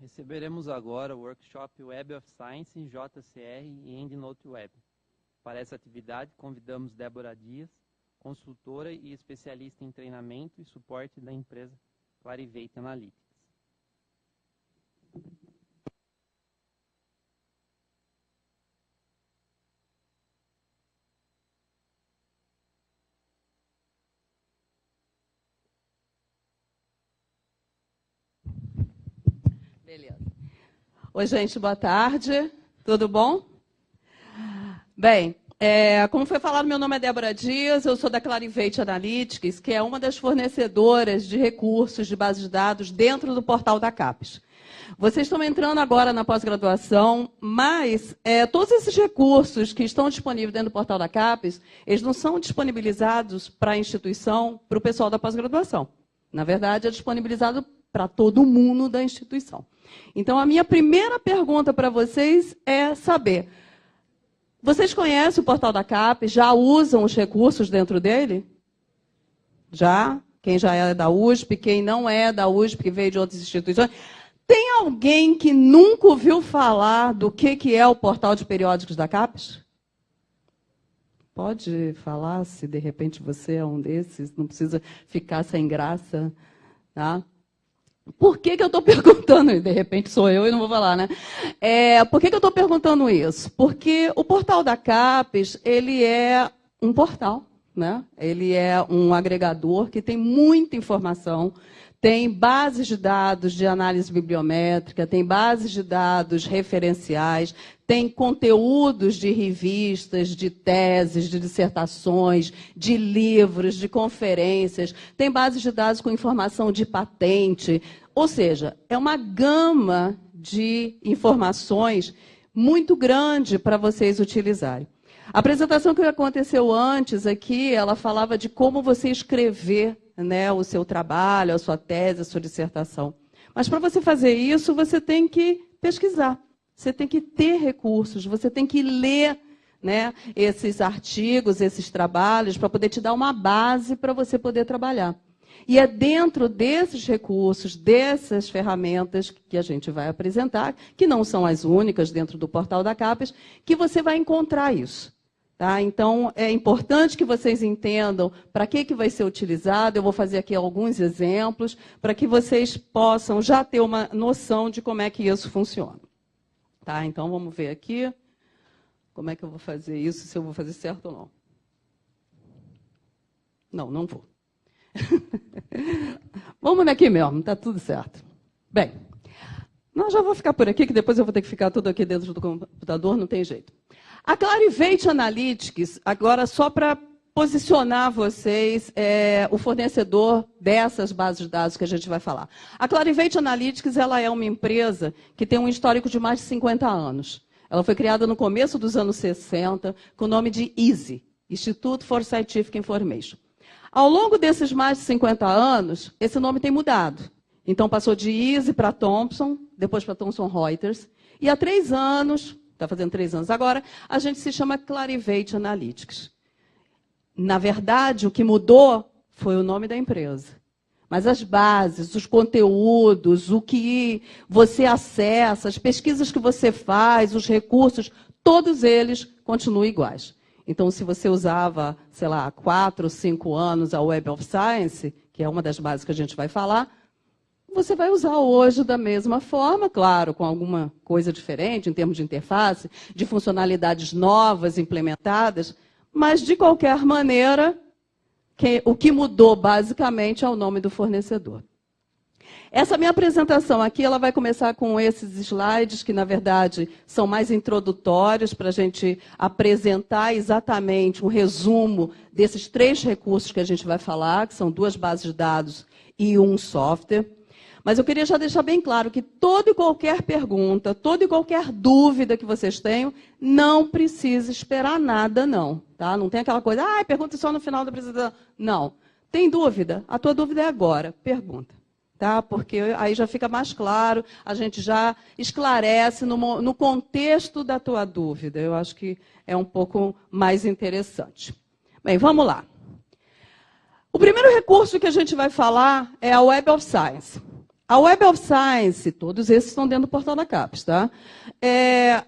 Receberemos agora o workshop Web of Science em JCR e EndNote Web. Para essa atividade, convidamos Débora Dias, consultora e especialista em treinamento e suporte da empresa Clarivate Analytics. Beleza. Oi, gente, boa tarde. Tudo bom? Bem, como foi falado, meu nome é Débora Dias, eu sou da Clarivate Analytics, que é uma das fornecedoras de recursos de bases de dados dentro do portal da CAPES. Vocês estão entrando agora na pós-graduação, mas todos esses recursos que estão disponíveis dentro do portal da CAPES, eles não são disponibilizados para a instituição, para o pessoal da pós-graduação. Na verdade, é disponibilizado para todo mundo da instituição. Então, a minha primeira pergunta para vocês é saber, vocês conhecem o portal da CAPES? Já usam os recursos dentro dele? Já? Quem já é da USP, quem não é da USP, que veio de outras instituições. Tem alguém que nunca ouviu falar do que é o portal de periódicos da CAPES? Pode falar, se de repente você é um desses, não precisa ficar sem graça, tá? Por que eu estou perguntando? De repente sou eu e não vou falar, né? Por que eu estou perguntando isso? Porque o portal da CAPES, ele é um portal, né? Ele é um agregador que tem muita informação, tem bases de dados de análise bibliométrica, tem bases de dados referenciais, tem conteúdos de revistas, de teses, de dissertações, de livros, de conferências, tem bases de dados com informação de patente. Ou seja, é uma gama de informações muito grande para vocês utilizarem. A apresentação que aconteceu antes aqui, ela falava de como você escrever, né, o seu trabalho, a sua tese, a sua dissertação. Mas para você fazer isso, você tem que pesquisar, você tem que ter recursos, você tem que ler, né, esses artigos, esses trabalhos, para poder te dar uma base para você poder trabalhar. E é dentro desses recursos, dessas ferramentas que a gente vai apresentar, que não são as únicas dentro do portal da CAPES, que você vai encontrar isso. Tá? Então, é importante que vocês entendam para que vai ser utilizado. Eu vou fazer aqui alguns exemplos para que vocês possam já ter uma noção de como é que isso funciona. Tá? Então, vamos ver aqui como é que eu vou fazer isso, se eu vou fazer certo ou não. Não, não vou. Vamos daqui mesmo, está tudo certo. Bem, já vou ficar por aqui, que depois eu vou ter que ficar tudo aqui dentro do computador, não tem jeito. A Clarivate Analytics, agora só para posicionar vocês, o fornecedor dessas bases de dados que a gente vai falar. A Clarivate Analytics, ela é uma empresa que tem um histórico de mais de 50 anos. Ela foi criada no começo dos anos 60, com o nome de ISI, Institute for Scientific Information. Ao longo desses mais de 50 anos, esse nome tem mudado. Então, passou de ISI para Thomson, depois para Thomson Reuters, e há 3 anos... está fazendo 3 anos agora, a gente se chama Clarivate Analytics. Na verdade, o que mudou foi o nome da empresa. Mas as bases, os conteúdos, o que você acessa, as pesquisas que você faz, os recursos, todos eles continuam iguais. Então, se você usava, sei lá, 4 ou 5 anos a Web of Science, que é uma das bases que a gente vai falar, você vai usar hoje da mesma forma, claro, com alguma coisa diferente em termos de interface, de funcionalidades novas implementadas, mas, de qualquer maneira, o que mudou, basicamente, é o nome do fornecedor. Essa minha apresentação aqui, ela vai começar com esses slides, que, na verdade, são mais introdutórios, para a gente apresentar exatamente um resumo desses 3 recursos que a gente vai falar, que são 2 bases de dados e um software. Mas eu queria já deixar bem claro que toda e qualquer pergunta, toda e qualquer dúvida que vocês tenham, não precisa esperar nada, não. Tá? Não tem aquela coisa, pergunta só no final da apresentação. Não. Tem dúvida? A tua dúvida é agora. Pergunta. Tá? Porque aí já fica mais claro, a gente já esclarece no contexto da tua dúvida. Eu acho que é um pouco mais interessante. Bem, vamos lá. O primeiro recurso que a gente vai falar é a Web of Science. A Web of Science, todos esses estão dentro do portal da CAPES, tá?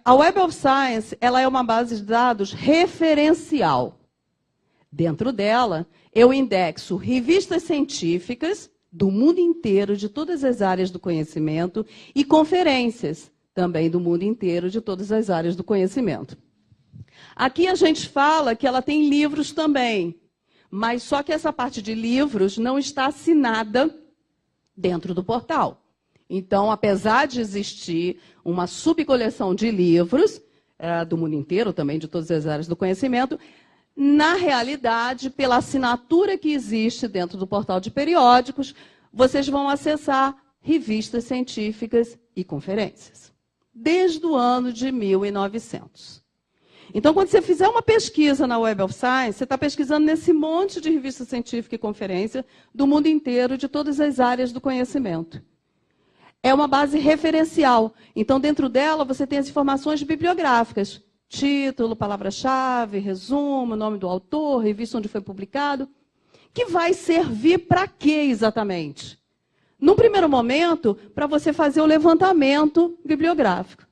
A Web of Science, ela é uma base de dados referencial. Dentro dela, eu indexo revistas científicas do mundo inteiro, de todas as áreas do conhecimento, e conferências também do mundo inteiro, de todas as áreas do conhecimento. Aqui a gente fala que ela tem livros também, mas só que essa parte de livros não está assinada dentro do portal. Então, apesar de existir uma subcoleção de livros do mundo inteiro, também de todas as áreas do conhecimento, na realidade, pela assinatura que existe dentro do portal de periódicos, vocês vão acessar revistas científicas e conferências, desde o ano de 1900. Então, quando você fizer uma pesquisa na Web of Science, você está pesquisando nesse monte de revista científica e conferência do mundo inteiro, de todas as áreas do conhecimento. É uma base referencial. Então, dentro dela, você tem as informações bibliográficas. Título, palavra-chave, resumo, nome do autor, revista onde foi publicado. Que vai servir para quê exatamente? Num primeiro momento, para você fazer o levantamento bibliográfico.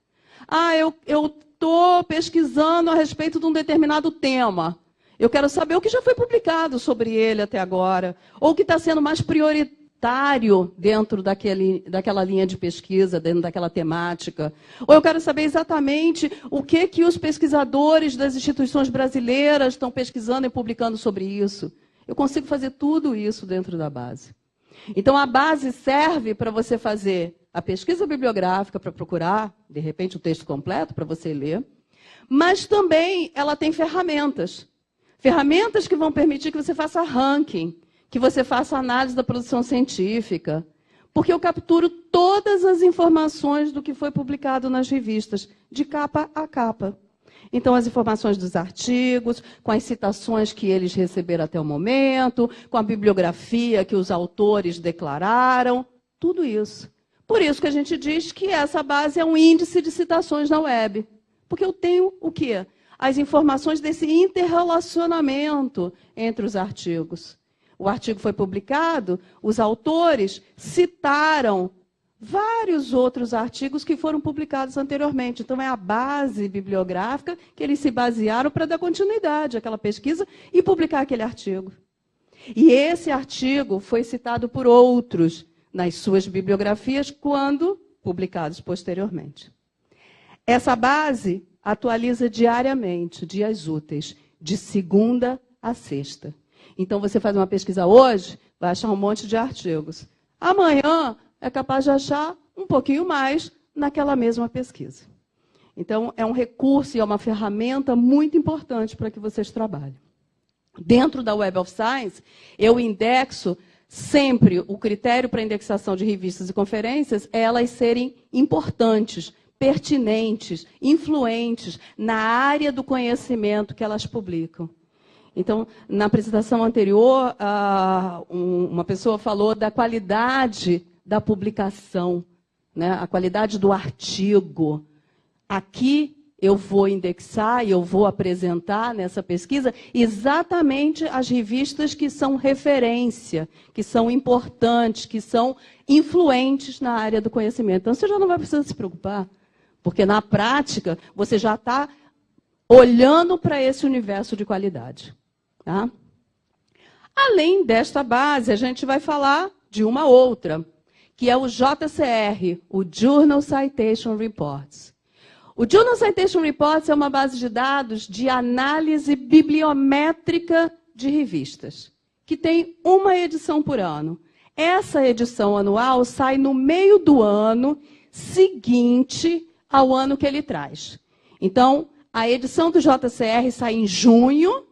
Eu estou pesquisando a respeito de um determinado tema. Eu quero saber o que já foi publicado sobre ele até agora, ou o que está sendo mais prioritário dentro daquela linha de pesquisa, dentro daquela temática. Ou eu quero saber exatamente o que os pesquisadores das instituições brasileiras estão pesquisando e publicando sobre isso. Eu consigo fazer tudo isso dentro da base. Então, a base serve para você fazer a pesquisa bibliográfica, para procurar, de repente, o texto completo para você ler, mas também ela tem ferramentas. Ferramentas que vão permitir que você faça ranking, que você faça análise da produção científica, porque eu capturo todas as informações do que foi publicado nas revistas, de capa a capa. Então, as informações dos artigos, com as citações que eles receberam até o momento, com a bibliografia que os autores declararam, tudo isso. Por isso que a gente diz que essa base é um índice de citações na web. Porque eu tenho o quê? As informações desse interrelacionamento entre os artigos. O artigo foi publicado, os autores citaram vários outros artigos que foram publicados anteriormente. Então, é a base bibliográfica que eles se basearam para dar continuidade àquela pesquisa e publicar aquele artigo. E esse artigo foi citado por outros nas suas bibliografias quando publicados posteriormente. Essa base atualiza diariamente, dias úteis, de segunda a sexta. Então, você faz uma pesquisa hoje, vai achar um monte de artigos. Amanhã, é capaz de achar um pouquinho mais naquela mesma pesquisa. Então, é um recurso e é uma ferramenta muito importante para que vocês trabalhem. Dentro da Web of Science, eu indexo sempre o critério para indexação de revistas e conferências é elas serem importantes, pertinentes, influentes na área do conhecimento que elas publicam. Então, na apresentação anterior, uma pessoa falou da qualidade da publicação, né? A qualidade do artigo. Aqui eu vou indexar e eu vou apresentar nessa pesquisa exatamente as revistas que são referência, que são importantes, que são influentes na área do conhecimento. Então, você já não vai precisar se preocupar, porque na prática você já está olhando para esse universo de qualidade. Tá? Além desta base, a gente vai falar de uma outra, que é o JCR, o Journal Citation Reports. O Journal Citation Reports é uma base de dados de análise bibliométrica de revistas, que tem uma edição por ano. Essa edição anual sai no meio do ano seguinte ao ano que ele traz. Então, a edição do JCR sai em junho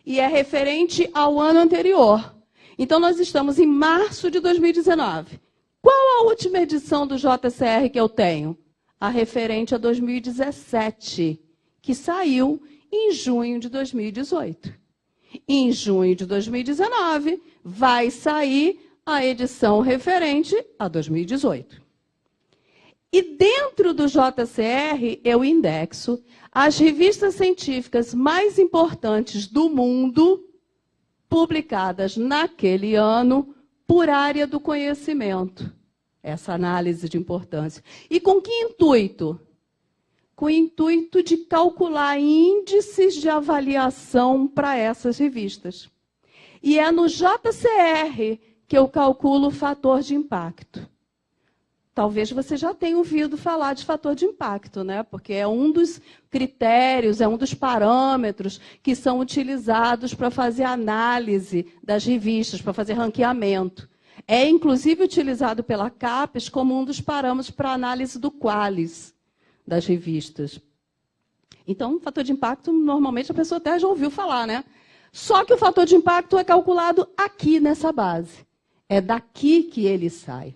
e é referente ao ano anterior. Então, nós estamos em março de 2019. Qual a última edição do JCR que eu tenho? A referente a 2017, que saiu em junho de 2018. Em junho de 2019, vai sair a edição referente a 2018. E dentro do JCR, eu indexo as revistas científicas mais importantes do mundo, publicadas naquele ano, por área do conhecimento. essa análise de importância. E com que intuito? Com o intuito de calcular índices de avaliação para essas revistas. E é no JCR que eu calculo o fator de impacto. Talvez você já tenha ouvido falar de fator de impacto, né? Porque é um dos critérios, é um dos parâmetros que são utilizados para fazer análise das revistas, para fazer ranqueamento. É, inclusive, utilizado pela CAPES como um dos parâmetros para análise do Qualis das revistas. Então, fator de impacto, normalmente, a pessoa até já ouviu falar, né? Só que o fator de impacto é calculado aqui nessa base. É daqui que ele sai.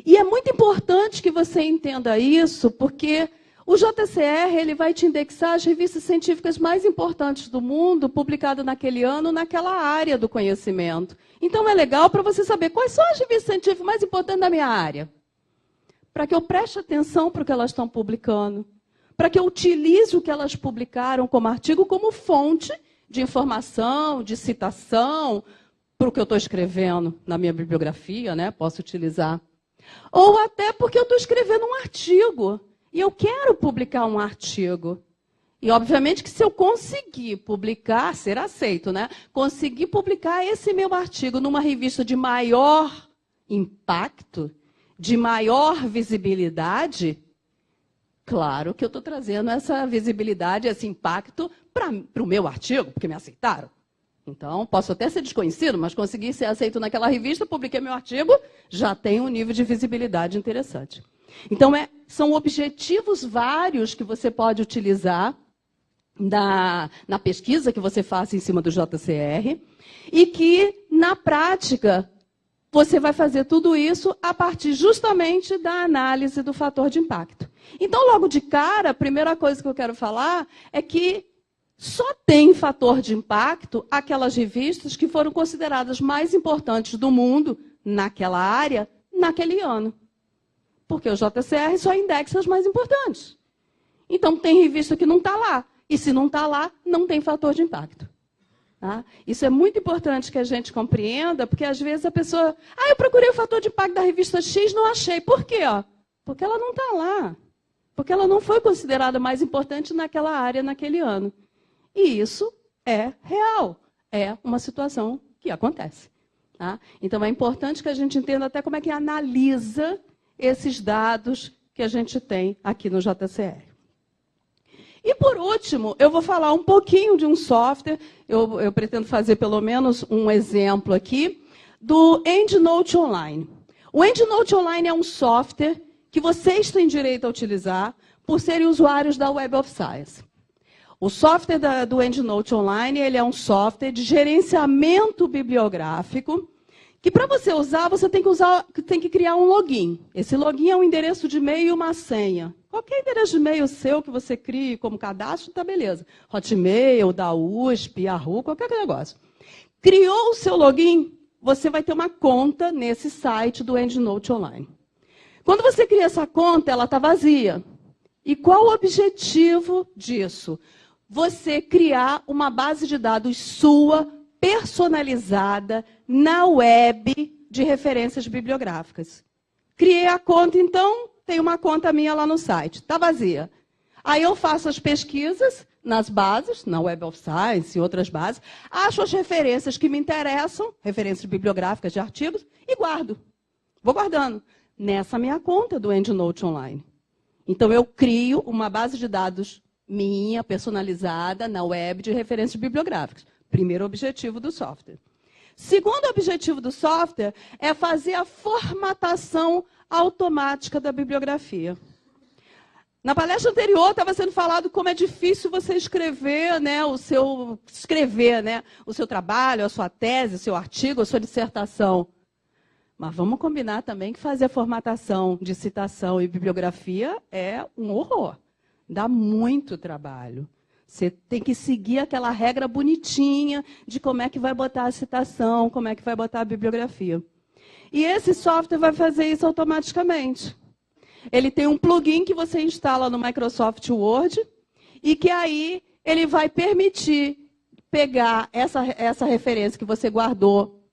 E é muito importante que você entenda isso, porque o JCR ele vai te indexar as revistas científicas mais importantes do mundo, publicadas naquele ano, naquela área do conhecimento. Então, é legal para você saber quais são as revistas científicas mais importantes da minha área. Para que eu preste atenção para o que elas estão publicando. Para que eu utilize o que elas publicaram como artigo, como fonte de informação, de citação, para o que eu estou escrevendo na minha bibliografia, né? Posso utilizar. Ou até porque eu estou escrevendo um artigo. E eu quero publicar um artigo. E, obviamente, que se eu conseguir publicar, ser aceito, né? Conseguir publicar esse meu artigo numa revista de maior impacto, de maior visibilidade, claro que eu estou trazendo essa visibilidade, esse impacto para o meu artigo, porque me aceitaram. Então, posso até ser desconhecido, mas consegui ser aceito naquela revista, publiquei meu artigo, já tem um nível de visibilidade interessante. Então, são objetivos vários que você pode utilizar na pesquisa que você faça em cima do JCR e que, na prática, você vai fazer tudo isso a partir justamente da análise do fator de impacto. Então, logo de cara, a primeira coisa que eu quero falar é que só tem fator de impacto aquelas revistas que foram consideradas mais importantes do mundo naquela área, naquele ano. Porque o JCR só indexa as mais importantes. Então, tem revista que não está lá. E se não está lá, não tem fator de impacto. Tá? Isso é muito importante que a gente compreenda, porque às vezes a pessoa... eu procurei o fator de impacto da revista X, não achei. Por quê? Porque ela não está lá. Porque ela não foi considerada mais importante naquela área, naquele ano. E isso é real, é uma situação que acontece. Tá? Então, é importante que a gente entenda até como é que analisa esses dados que a gente tem aqui no JCR. E, por último, eu vou falar um pouquinho de um software, eu pretendo fazer pelo menos um exemplo aqui, do EndNote Online. O EndNote Online é um software que vocês têm direito a utilizar por serem usuários da Web of Science. O software do EndNote Online ele é um software de gerenciamento bibliográfico que, para você usar, você tem que criar um login. Esse login é um endereço de e-mail e uma senha. Qualquer endereço de e-mail seu que você crie como cadastro, tá beleza. Hotmail, da USP, Yahoo, qualquer negócio. Criou o seu login, você vai ter uma conta nesse site do EndNote Online. Quando você cria essa conta, ela está vazia. E qual o objetivo disso? Você criar uma base de dados sua, personalizada, na web de referências bibliográficas. Criei a conta, então, tem uma conta minha lá no site, está vazia. Aí eu faço as pesquisas nas bases, na Web of Science e outras bases, acho as referências que me interessam, referências bibliográficas de artigos, e guardo. Vou guardando nessa minha conta do EndNote Online. Então, eu crio uma base de dados minha, personalizada, na web de referências bibliográficas. Primeiro objetivo do software. Segundo objetivo do software é fazer a formatação automática da bibliografia. Na palestra anterior estava sendo falado como é difícil você escrever, né, o seu trabalho, a sua tese, o seu artigo, a sua dissertação. Mas vamos combinar também que fazer a formatação de citação e bibliografia é um horror. Dá muito trabalho. Você tem que seguir aquela regra bonitinha de como é que vai botar a citação, como é que vai botar a bibliografia. E esse software vai fazer isso automaticamente. Ele tem um plugin que você instala no Microsoft Word e que aí ele vai permitir pegar essa referência que você guardou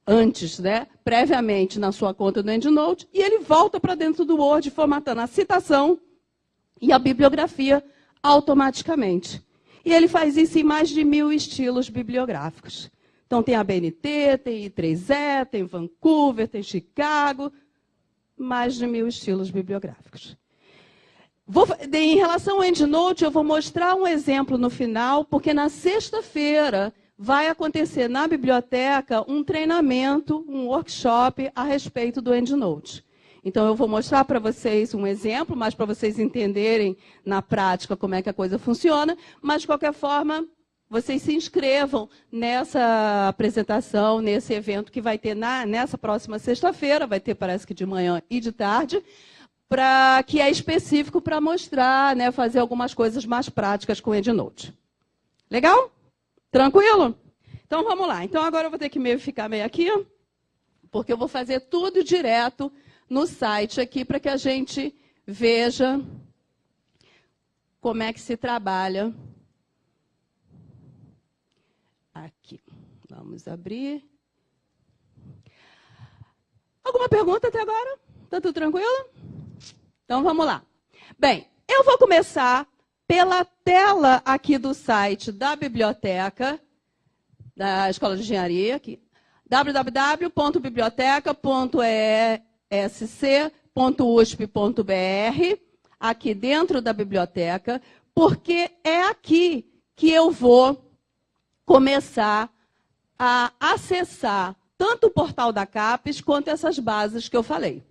antes, né, previamente na sua conta do EndNote, e ele volta para dentro do Word, formatando a citação e a bibliografia automaticamente. E ele faz isso em mais de 1000 estilos bibliográficos. Então, tem a BNT, tem I3E, tem Vancouver, tem Chicago, mais de 1000 estilos bibliográficos. Em relação ao EndNote, eu vou mostrar um exemplo no final, porque na sexta-feira vai acontecer na biblioteca um treinamento, um workshop a respeito do EndNote. Então, eu vou mostrar para vocês um exemplo, mas para vocês entenderem na prática como é que a coisa funciona. Mas, de qualquer forma, vocês se inscrevam nessa apresentação, nesse evento que vai ter nessa próxima sexta-feira, vai ter, parece que de manhã e de tarde, que é específico para mostrar, né, fazer algumas coisas mais práticas com o EndNote. Legal? Tranquilo? Então, vamos lá. Então, agora eu vou ter que ficar meio aqui, porque eu vou fazer tudo direto no site aqui, para que a gente veja como é que se trabalha. Aqui. Vamos abrir. Alguma pergunta até agora? Está tudo tranquilo? Então, vamos lá. Bem, eu vou começar pela tela aqui do site da biblioteca, da Escola de Engenharia, aqui, www.biblioteca.esc.usp.br, aqui dentro da biblioteca, porque é aqui que eu vou começar a acessar tanto o portal da CAPES quanto essas bases que eu falei.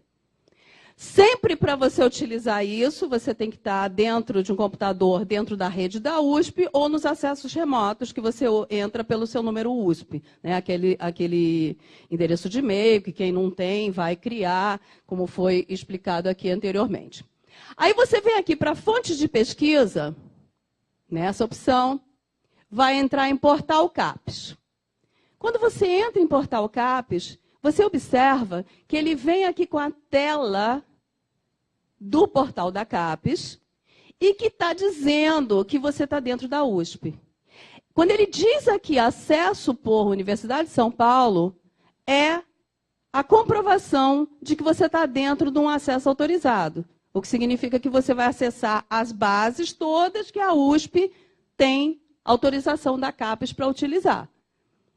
Sempre para você utilizar isso, você tem que estar dentro de um computador, dentro da rede da USP, ou nos acessos remotos, que você entra pelo seu número USP, né? Aquele endereço de e-mail, que quem não tem vai criar, como foi explicado aqui anteriormente. Aí você vem aqui para fontes de pesquisa, nessa opção, vai entrar em Portal CAPES. Quando você entra em Portal CAPES, você observa que ele vem aqui com a tela do portal da CAPES e que está dizendo que você está dentro da USP. Quando ele diz aqui acesso por Universidade de São Paulo, é a comprovação de que você está dentro de um acesso autorizado. O que significa que você vai acessar as bases todas que a USP tem autorização da CAPES para utilizar.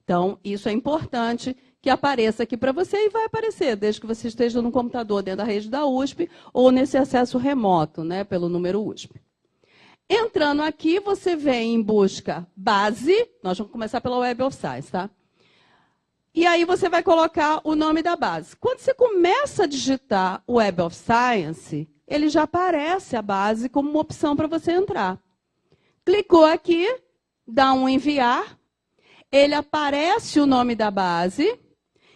Então, isso é importante que apareça aqui para você e vai aparecer, desde que você esteja no computador dentro da rede da USP ou nesse acesso remoto, né, pelo número USP. Entrando aqui, você vem em busca base, nós vamos começar pela Web of Science, tá? E aí você vai colocar o nome da base. Quando você começa a digitar Web of Science, ele já aparece a base como uma opção para você entrar. Clicou aqui, dá um enviar, ele aparece o nome da base,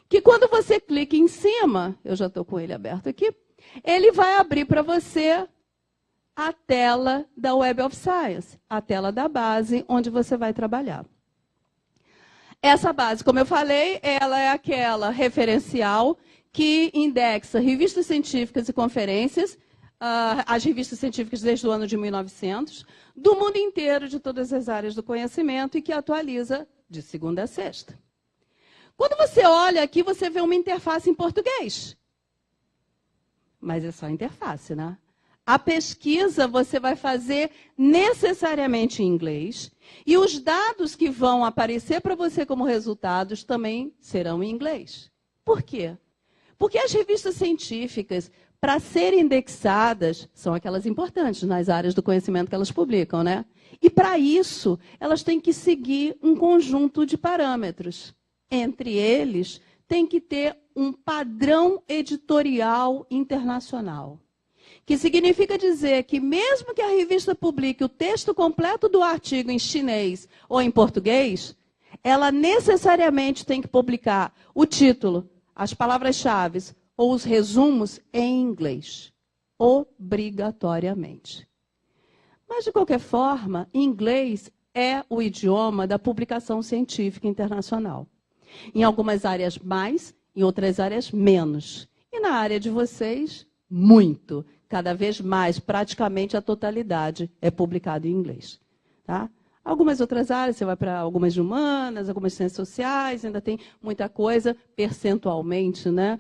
que quando você clica em cima, eu já estou com ele aberto aqui, ele vai abrir para você a tela da Web of Science, a tela da base onde você vai trabalhar. Essa base, como eu falei, ela é aquela referencial que indexa revistas científicas e conferências, as revistas científicas desde o ano de 1900, do mundo inteiro, de todas as áreas do conhecimento, e que atualiza de segunda a sexta. Quando você olha aqui, você vê uma interface em português. Mas é só interface, né? A pesquisa você vai fazer necessariamente em inglês. E os dados que vão aparecer para você como resultados também serão em inglês. Por quê? Porque as revistas científicas, para serem indexadas, são aquelas importantes nas áreas do conhecimento que elas publicam, né? E para isso, elas têm que seguir um conjunto de parâmetros. Entre eles, tem que ter um padrão editorial internacional. Que significa dizer que mesmo que a revista publique o texto completo do artigo em chinês ou em português, ela necessariamente tem que publicar o título, as palavras-chave ou os resumos em inglês, obrigatoriamente. Mas, de qualquer forma, inglês é o idioma da publicação científica internacional. Em algumas áreas mais, em outras áreas menos. E na área de vocês, muito. Cada vez mais, praticamente a totalidade é publicado em inglês. Tá? Algumas outras áreas, você vai para algumas de humanas, algumas ciências sociais, ainda tem muita coisa, percentualmente, né,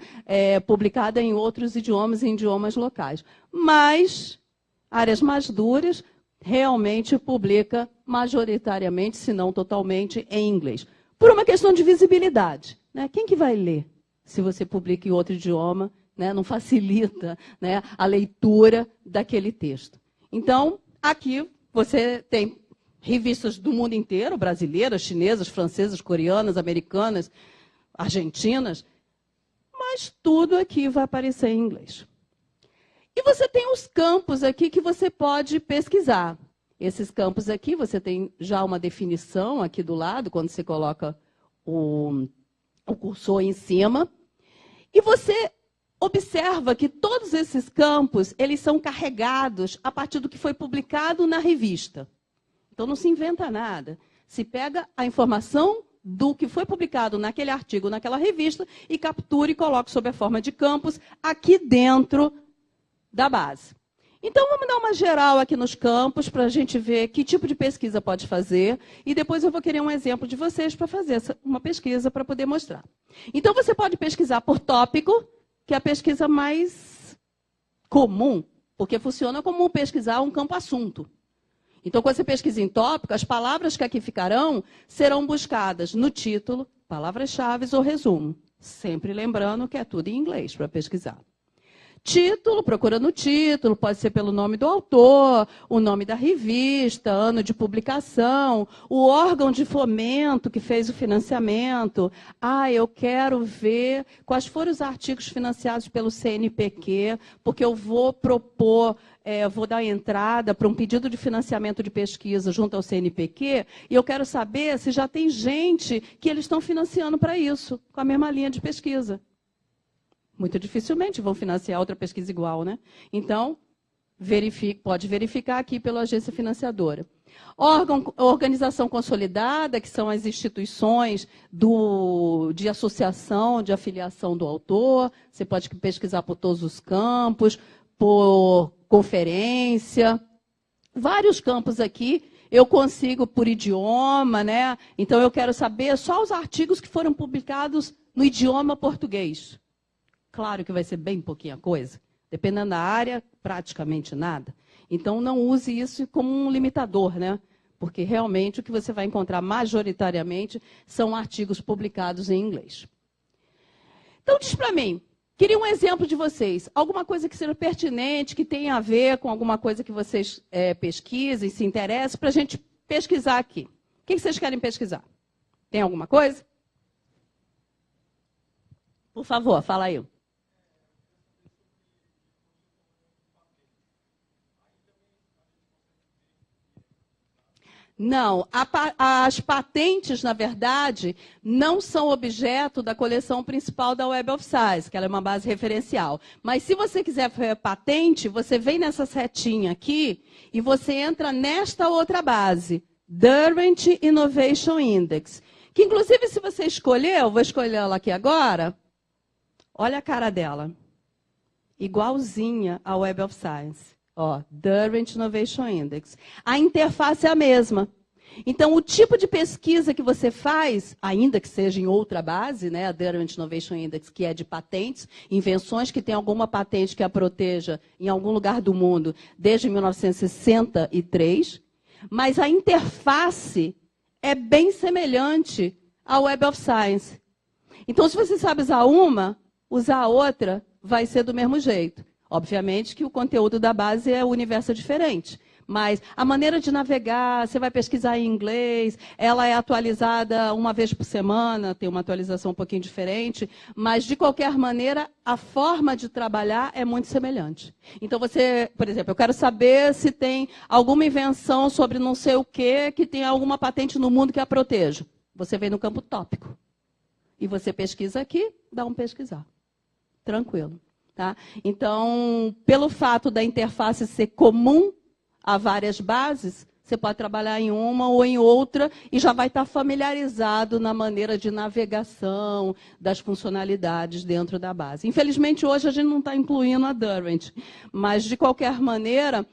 publicada em outros idiomas, em idiomas locais. Mas, áreas mais duras, realmente publica majoritariamente, se não totalmente, em inglês. Por uma questão de visibilidade. Né? Quem que vai ler se você publica em outro idioma? Né? Não facilita, né, a leitura daquele texto. Então, aqui você tem revistas do mundo inteiro, brasileiras, chinesas, francesas, coreanas, americanas, argentinas, mas tudo aqui vai aparecer em inglês. E você tem os campos aqui que você pode pesquisar. Esses campos aqui, você tem já uma definição aqui do lado, quando você coloca o cursor em cima, e você observa que todos esses campos, eles são carregados a partir do que foi publicado na revista. Então, não se inventa nada. Se pega a informação do que foi publicado naquele artigo, naquela revista, e captura e coloca sob a forma de campos aqui dentro da base. Então, vamos dar uma geral aqui nos campos para a gente ver que tipo de pesquisa pode fazer. E depois eu vou querer um exemplo de vocês para fazer uma pesquisa para poder mostrar. Então, você pode pesquisar por tópico, que é a pesquisa mais comum, porque funciona como pesquisar um campo assunto. Então, quando você pesquisa em tópico, as palavras que aqui ficarão serão buscadas no título, palavras-chave ou resumo. Sempre lembrando que é tudo em inglês para pesquisar. Título, procura no título, pode ser pelo nome do autor, o nome da revista, ano de publicação, o órgão de fomento que fez o financiamento. Ah, eu quero ver quais foram os artigos financiados pelo CNPq, porque eu vou propor, vou dar entrada para um pedido de financiamento de pesquisa junto ao CNPq, e eu quero saber se já tem gente que eles estão financiando para isso, com a mesma linha de pesquisa. Muito dificilmente vão financiar outra pesquisa igual, né? Então, pode verificar aqui pela agência financiadora. Organização consolidada, que são as instituições de associação, de afiliação do autor. Você pode pesquisar por todos os campos, por conferência. Vários campos aqui. Eu consigo por idioma, né? Então, eu quero saber só os artigos que foram publicados no idioma português. Claro que vai ser bem pouquinha coisa. Dependendo da área, praticamente nada. Então, não use isso como um limitador, né? Porque realmente o que você vai encontrar majoritariamente são artigos publicados em inglês. Então, diz para mim, queria um exemplo de vocês. Alguma coisa que seja pertinente, que tenha a ver com alguma coisa que vocês pesquisem, se interessem, para a gente pesquisar aqui. O que vocês querem pesquisar? Tem alguma coisa? Por favor, fala aí. Não, as patentes, na verdade, não são objeto da coleção principal da Web of Science, que ela é uma base referencial. Mas se você quiser fazer patente, você vem nessa setinha aqui e você entra nesta outra base, Derwent Innovation Index. Que, inclusive, se você escolher, eu vou escolher ela aqui agora, olha a cara dela. Igualzinha à Web of Science. Ó, Derwent Innovation Index. A interface é a mesma. Então, o tipo de pesquisa que você faz, ainda que seja em outra base, né, a Derwent Innovation Index, que é de patentes, invenções que tem alguma patente que a proteja em algum lugar do mundo desde 1963, mas a interface é bem semelhante à Web of Science. Então, se você sabe usar uma, usar a outra vai ser do mesmo jeito. Obviamente que o conteúdo da base é o universo diferente, mas a maneira de navegar, você vai pesquisar em inglês, ela é atualizada uma vez por semana, tem uma atualização um pouquinho diferente, mas, de qualquer maneira, a forma de trabalhar é muito semelhante. Então, você, por exemplo, eu quero saber se tem alguma invenção sobre não sei o quê, que tem alguma patente no mundo que a proteja. Você vem no campo tópico. E você pesquisa aqui, dá um pesquisar. Tranquilo. Tá? Então, pelo fato da interface ser comum a várias bases, você pode trabalhar em uma ou em outra e já vai estar familiarizado na maneira de navegação das funcionalidades dentro da base. Infelizmente, hoje a gente não está incluindo a Derwent, mas, de qualquer maneira,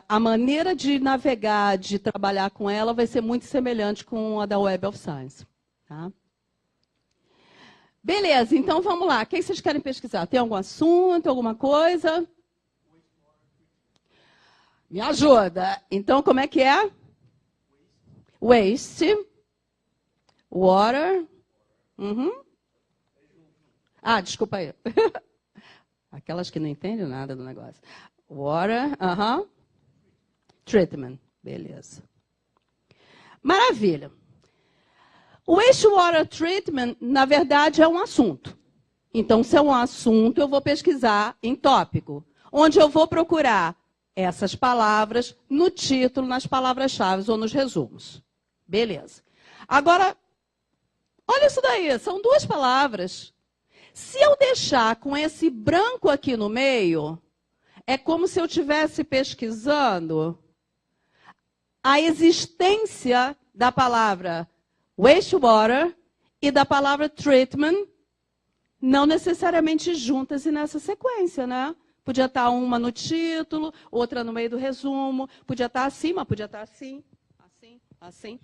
a maneira de navegar, de trabalhar com ela, vai ser muito semelhante com a da Web of Science. Tá? Beleza, então vamos lá. O que vocês querem pesquisar? Tem algum assunto, alguma coisa? Me ajuda. Então, como é que é? Waste. Water. Uhum. Ah, desculpa aí. Aquelas que não entendem nada do negócio. Water. Treatment. Beleza. Maravilha. O wastewater treatment, na verdade, é um assunto. Então, se é um assunto, eu vou pesquisar em tópico, onde eu vou procurar essas palavras no título, nas palavras-chave ou nos resumos. Beleza. Agora, olha isso daí, são duas palavras. Se eu deixar com esse branco aqui no meio, é como se eu estivesse pesquisando a existência da palavra wastewater e da palavra treatment, não necessariamente juntas e nessa sequência, né? Podia estar uma no título, outra no meio do resumo, podia estar assim, mas podia estar assim, assim, assim.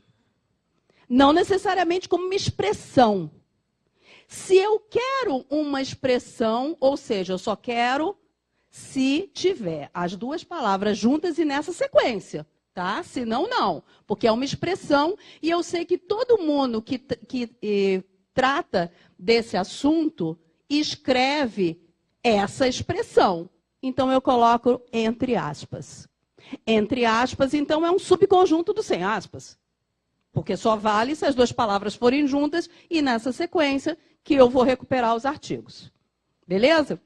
Não necessariamente como uma expressão. Se eu quero uma expressão, ou seja, eu só quero se tiver as duas palavras juntas e nessa sequência. Tá? Senão, não, porque é uma expressão e eu sei que todo mundo que trata desse assunto escreve essa expressão. Então, eu coloco entre aspas. Entre aspas, então, é um subconjunto do sem aspas. Porque só vale se as duas palavras forem juntas e nessa sequência que eu vou recuperar os artigos. Beleza?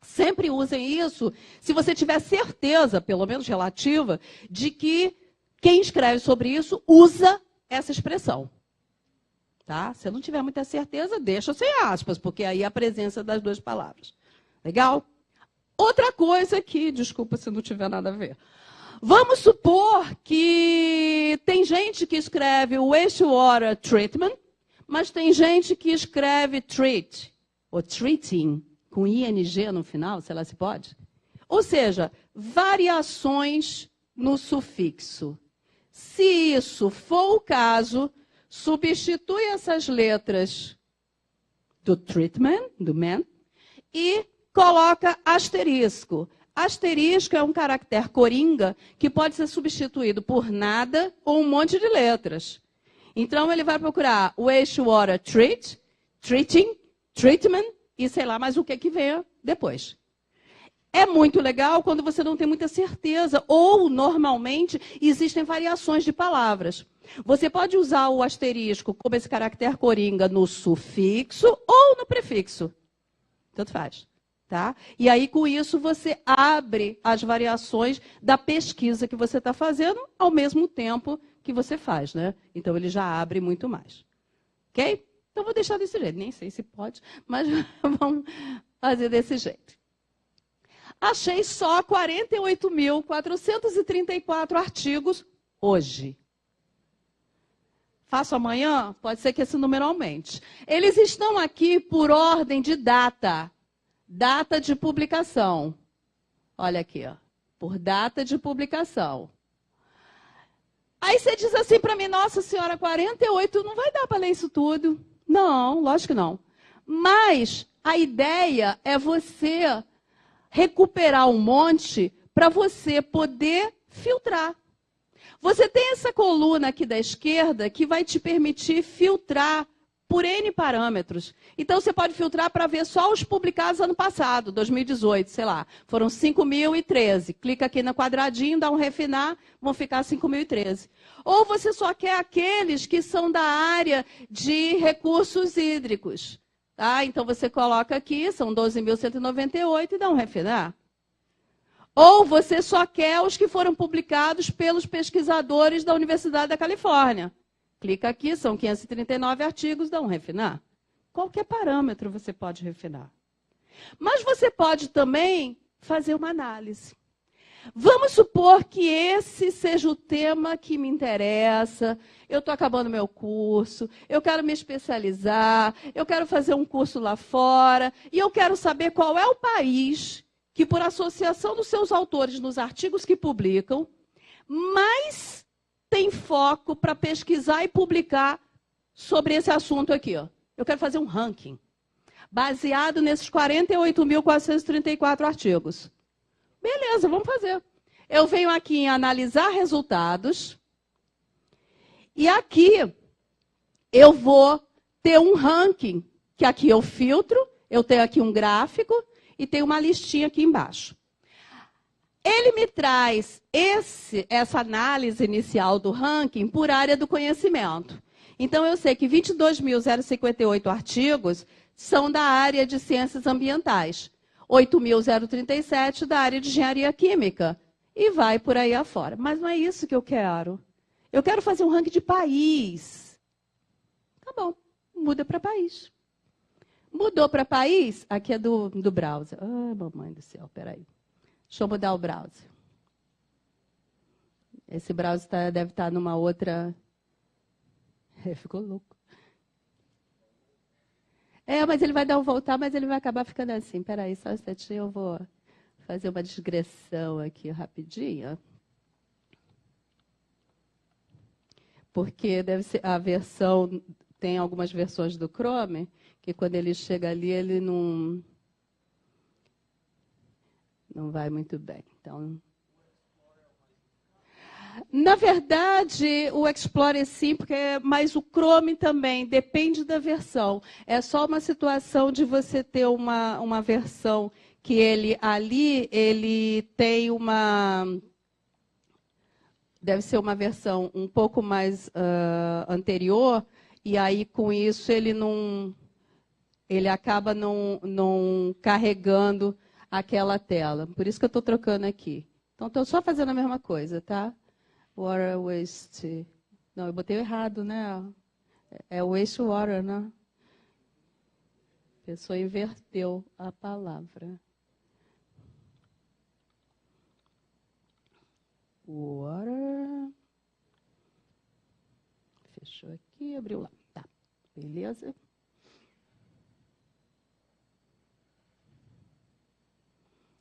Sempre usem isso se você tiver certeza, pelo menos relativa, de que quem escreve sobre isso usa essa expressão. Tá? Se não tiver muita certeza, deixa sem aspas, porque aí é a presença das duas palavras. Legal? Outra coisa que, desculpa se não tiver nada a ver. Vamos supor que tem gente que escreve wastewater treatment, mas tem gente que escreve treat, ou treating, com ing no final, sei lá se pode. Ou seja, variações no sufixo. Se isso for o caso, substitui essas letras do treatment, do man, e coloca asterisco. Asterisco é um caractere coringa que pode ser substituído por nada ou um monte de letras. Então, ele vai procurar wastewater treat, treating, treatment, e sei lá mais o que vem depois. É muito legal quando você não tem muita certeza, ou, normalmente, existem variações de palavras. Você pode usar o asterisco como esse caractere coringa no sufixo ou no prefixo. Tanto faz. Tá? E aí, com isso, você abre as variações da pesquisa que você está fazendo ao mesmo tempo que você faz. Né? Então, ele já abre muito mais. Ok? Então, vou deixar desse jeito. Nem sei se pode, mas vamos fazer desse jeito. Achei só 48.434 artigos hoje. Faço amanhã? Pode ser que esse número aumente. Eles estão aqui por ordem de data. Data de publicação. Olha aqui, ó. Por data de publicação. Aí você diz assim para mim, nossa senhora, 48, não vai dar para ler isso tudo. Não, lógico que não. Mas a ideia é você recuperar um monte para você poder filtrar. Você tem essa coluna aqui da esquerda que vai te permitir filtrar por N parâmetros. Então, você pode filtrar para ver só os publicados ano passado, 2018, sei lá. Foram 5.013. Clica aqui no quadradinho, dá um refinar, vão ficar 5.013. Ou você só quer aqueles que são da área de recursos hídricos. Tá? Então, você coloca aqui, são 12.198 e dá um refinar. Ou você só quer os que foram publicados pelos pesquisadores da Universidade da Califórnia. Clica aqui, são 539 artigos, dá um refinar. Qualquer parâmetro você pode refinar. Mas você pode também fazer uma análise. Vamos supor que esse seja o tema que me interessa, eu estou acabando meu curso, eu quero me especializar, eu quero fazer um curso lá fora, e eu quero saber qual é o país que, por associação dos seus autores nos artigos que publicam, mais tem foco para pesquisar e publicar sobre esse assunto aqui. Ó. Eu quero fazer um ranking, baseado nesses 48.434 artigos. Beleza, vamos fazer. Eu venho aqui em analisar resultados, e aqui eu vou ter um ranking, que aqui eu filtro, eu tenho aqui um gráfico e tem uma listinha aqui embaixo. Ele me traz essa análise inicial do ranking por área do conhecimento. Então, eu sei que 22.058 artigos são da área de ciências ambientais, 8.037 da área de engenharia química, e vai por aí afora. Mas não é isso que eu quero. Eu quero fazer um ranking de país. Tá bom, muda para país. Mudou para país? Aqui é do browser. Ah, mamãe do céu, peraí. Deixa eu mudar o browser. Esse browser deve estar numa outra... ficou louco. Mas ele vai dar um voltar, mas ele vai acabar ficando assim. Peraí, só um instantinho, eu vou fazer uma digressão aqui rapidinho. Porque deve ser a versão... Tem algumas versões do Chrome que quando ele chega ali, ele não vai muito bem. Então, na verdade, o Explorer sim, mas o Chrome também, depende da versão. É só uma situação de você ter uma versão que ele tem uma... Deve ser uma versão um pouco mais anterior, e aí, com isso, ele acaba não carregando aquela tela. Por isso que eu estou trocando aqui. Então, estou só fazendo a mesma coisa, tá? Water waste. Não, eu botei errado, né? É wastewater, né? A pessoa inverteu a palavra. Water. Fechou aqui, abriu lá. Tá, beleza.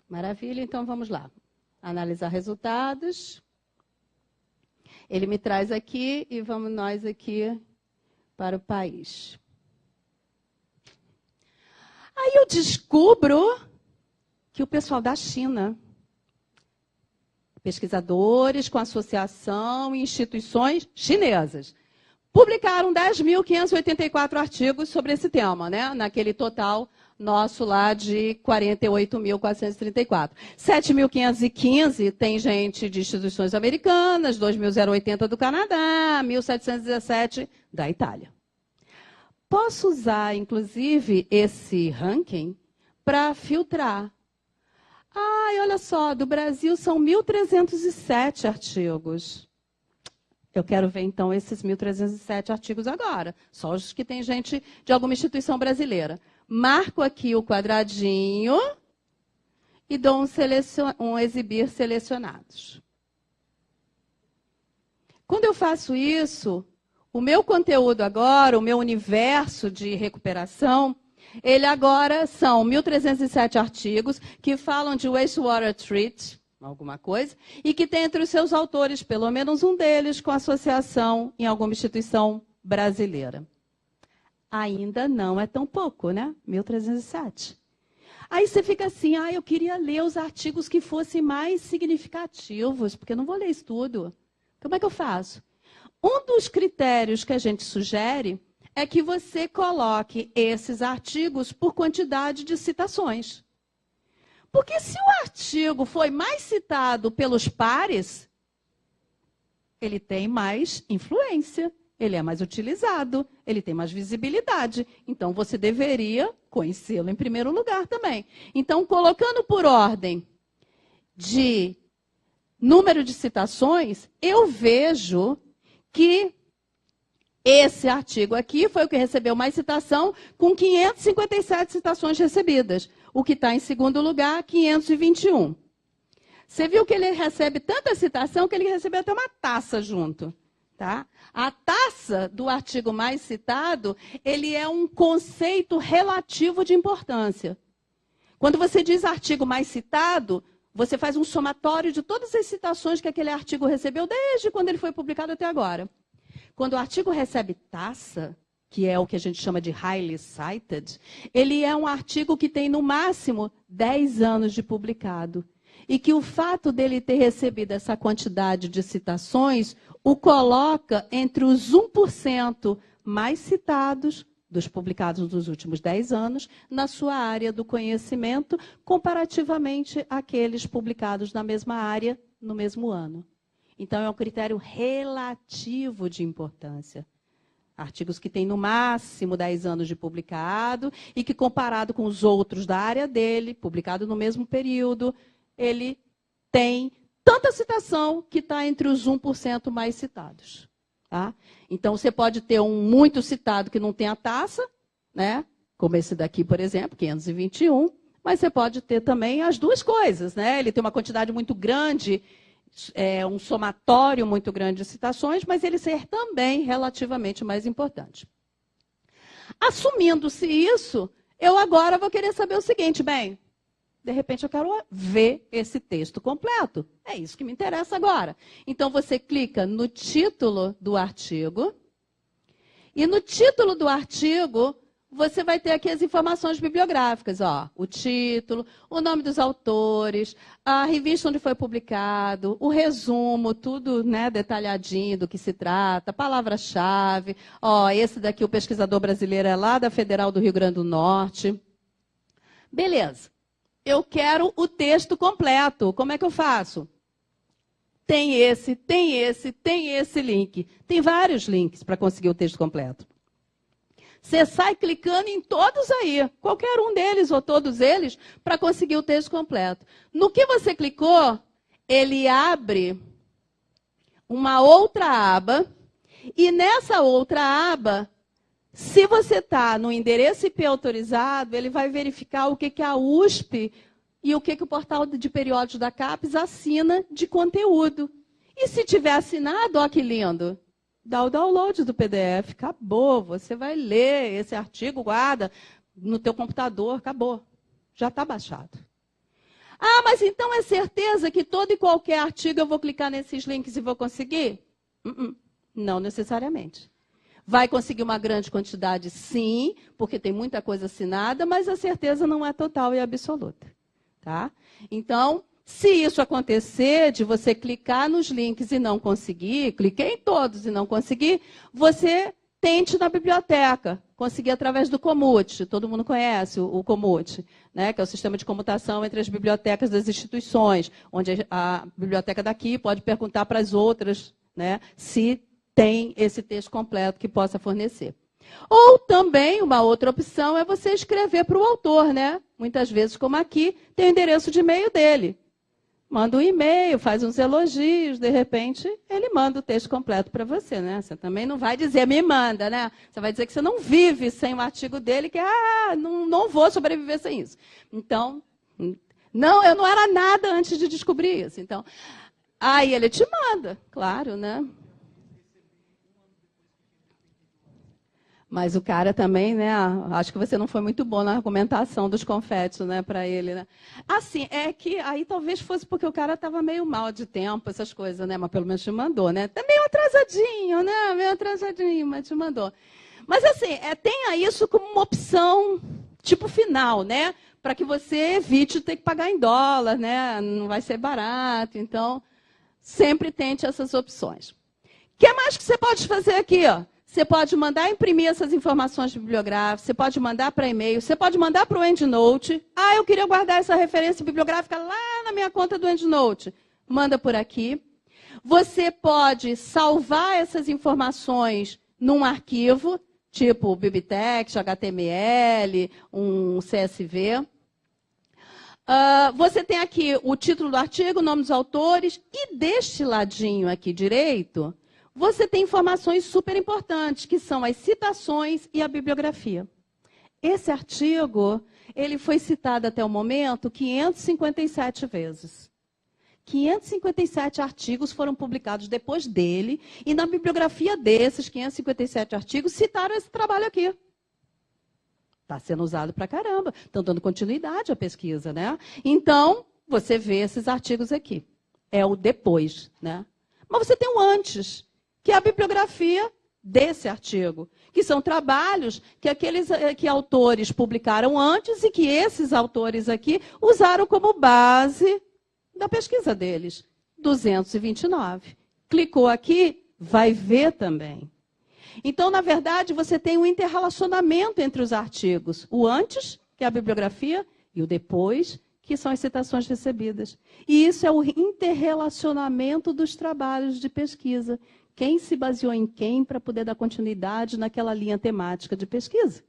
Maravilha, então vamos lá. Analisar resultados. Ele me traz aqui e vamos nós aqui para o país. Aí eu descubro que o pessoal da China, pesquisadores com associação e instituições chinesas, publicaram 10.584 artigos sobre esse tema, né? Naquele total nosso lá de 48.434. 7.515 tem gente de instituições americanas, 2.080 do Canadá, 1.717 da Itália. Posso usar, inclusive, esse ranking para filtrar. Olha só, do Brasil são 1.307 artigos. Eu quero ver, então, esses 1.307 artigos agora. Só os que tem gente de alguma instituição brasileira. Marco aqui o quadradinho e dou um exibir selecionados. Quando eu faço isso, o meu conteúdo agora, o meu universo de recuperação, ele agora são 1.307 artigos que falam de wastewater treat, alguma coisa, e que tem entre os seus autores, pelo menos um deles, com associação em alguma instituição brasileira. Ainda não é tão pouco, né? 1.307. Aí você fica assim, eu queria ler os artigos que fossem mais significativos, porque eu não vou ler isso tudo. Como é que eu faço? Um dos critérios que a gente sugere é que você coloque esses artigos por quantidade de citações. Porque se o artigo foi mais citado pelos pares, ele tem mais influência, ele é mais utilizado, ele tem mais visibilidade. Então, você deveria conhecê-lo em primeiro lugar também. Então, colocando por ordem de número de citações, eu vejo que esse artigo aqui foi o que recebeu mais citação, com 557 citações recebidas. O que está em segundo lugar, 521. Você viu que ele recebe tanta citação que ele recebeu até uma taça junto. Tá? A taça do artigo mais citado, ele é um conceito relativo de importância. Quando você diz artigo mais citado, você faz um somatório de todas as citações que aquele artigo recebeu desde quando ele foi publicado até agora. Quando o artigo recebe taça, que é o que a gente chama de highly cited, ele é um artigo que tem, no máximo, 10 anos de publicado. E que o fato dele ter recebido essa quantidade de citações o coloca entre os 1% mais citados dos publicados nos últimos 10 anos na sua área do conhecimento, comparativamente àqueles publicados na mesma área no mesmo ano. Então, é um critério relativo de importância. Artigos que têm, no máximo, 10 anos de publicado e que, comparado com os outros da área dele, publicado no mesmo período, ele tem tanta citação que está entre os 1% mais citados. Tá? Então, você pode ter um muito citado que não tem a taça, né? Como esse daqui, por exemplo, 521, mas você pode ter também as duas coisas. Né? Ele tem uma quantidade muito grande, um somatório muito grande de citações, mas ele ser também relativamente mais importante. Assumindo-se isso, eu agora vou querer saber o seguinte, bem, de repente eu quero ver esse texto completo. É isso que me interessa agora. Então você clica no título do artigo, e no título do artigo você vai ter aqui as informações bibliográficas, ó, o título, o nome dos autores, a revista onde foi publicado, o resumo, tudo, né, detalhadinho do que se trata, palavra-chave. Ó, esse daqui, o pesquisador brasileiro, é lá da Federal do Rio Grande do Norte. Beleza. Eu quero o texto completo. Como é que eu faço? Tem esse link. Tem vários links para conseguir o texto completo. Você sai clicando em todos aí, qualquer um deles ou todos eles, para conseguir o texto completo. No que você clicou, ele abre uma outra aba, e nessa outra aba, se você está no endereço IP autorizado, ele vai verificar o que a USP e o que o portal de periódicos da CAPES assina de conteúdo. E se tiver assinado, ó que lindo, dá o download do PDF, acabou. Você vai ler esse artigo, guarda no teu computador, acabou. Já está baixado. Ah, mas então é certeza que todo e qualquer artigo eu vou clicar nesses links e vou conseguir? Não necessariamente. Vai conseguir uma grande quantidade, sim, porque tem muita coisa assinada, mas a certeza não é total e absoluta. Tá? Então, se isso acontecer, de você clicar nos links e não conseguir, cliquei em todos e não conseguir, você tente na biblioteca, conseguir através do Comute. Todo mundo conhece o Comute, né? Que é o sistema de comutação entre as bibliotecas das instituições, onde a biblioteca daqui pode perguntar para as outras, né, se tem esse texto completo que possa fornecer. Ou também, uma outra opção é você escrever para o autor, né? Muitas vezes, como aqui, tem o endereço de e-mail dele. Manda um e-mail, faz uns elogios, de repente, ele manda o texto completo para você, né? Você também não vai dizer, me manda, né? Você vai dizer que você não vive sem o artigo dele, que, não vou sobreviver sem isso. Então, não, eu não era nada antes de descobrir isso. Então, aí ele te manda, claro, né? Mas o cara também, né? Acho que você não foi muito bom na argumentação dos confetes, né, para ele, né? Assim, é que aí talvez fosse porque o cara estava meio mal de tempo, essas coisas, né? Mas pelo menos te mandou, né? Tá meio atrasadinho, né? Meio atrasadinho, mas te mandou. Mas assim, tenha isso como uma opção tipo final, né? Para que você evite ter que pagar em dólar, né? Não vai ser barato. Então, sempre tente essas opções. O que mais que você pode fazer aqui, ó? Você pode mandar imprimir essas informações bibliográficas, você pode mandar para e-mail, você pode mandar para o EndNote. Ah, eu queria guardar essa referência bibliográfica lá na minha conta do EndNote. Manda por aqui. Você pode salvar essas informações num arquivo, tipo BibTeX, HTML, um CSV. Você tem aqui o título do artigo, o nome dos autores, e deste ladinho aqui direito, você tem informações super importantes, que são as citações e a bibliografia. Esse artigo, ele foi citado até o momento 557 vezes. 557 artigos foram publicados depois dele, e na bibliografia desses 557 artigos, citaram esse trabalho aqui. Está sendo usado para caramba. Estão dando continuidade à pesquisa, né? Então, você vê esses artigos aqui. É o depois, né? Mas você tem o antes, que é a bibliografia desse artigo, que são trabalhos que autores publicaram antes e que esses autores aqui usaram como base da pesquisa deles. 229. Clicou aqui, vai ver também. Então, na verdade, você tem um interrelacionamento entre os artigos. O antes, que é a bibliografia, e o depois, que são as citações recebidas. E isso é o interrelacionamento dos trabalhos de pesquisa. Quem se baseou em quem para poder dar continuidade naquela linha temática de pesquisa.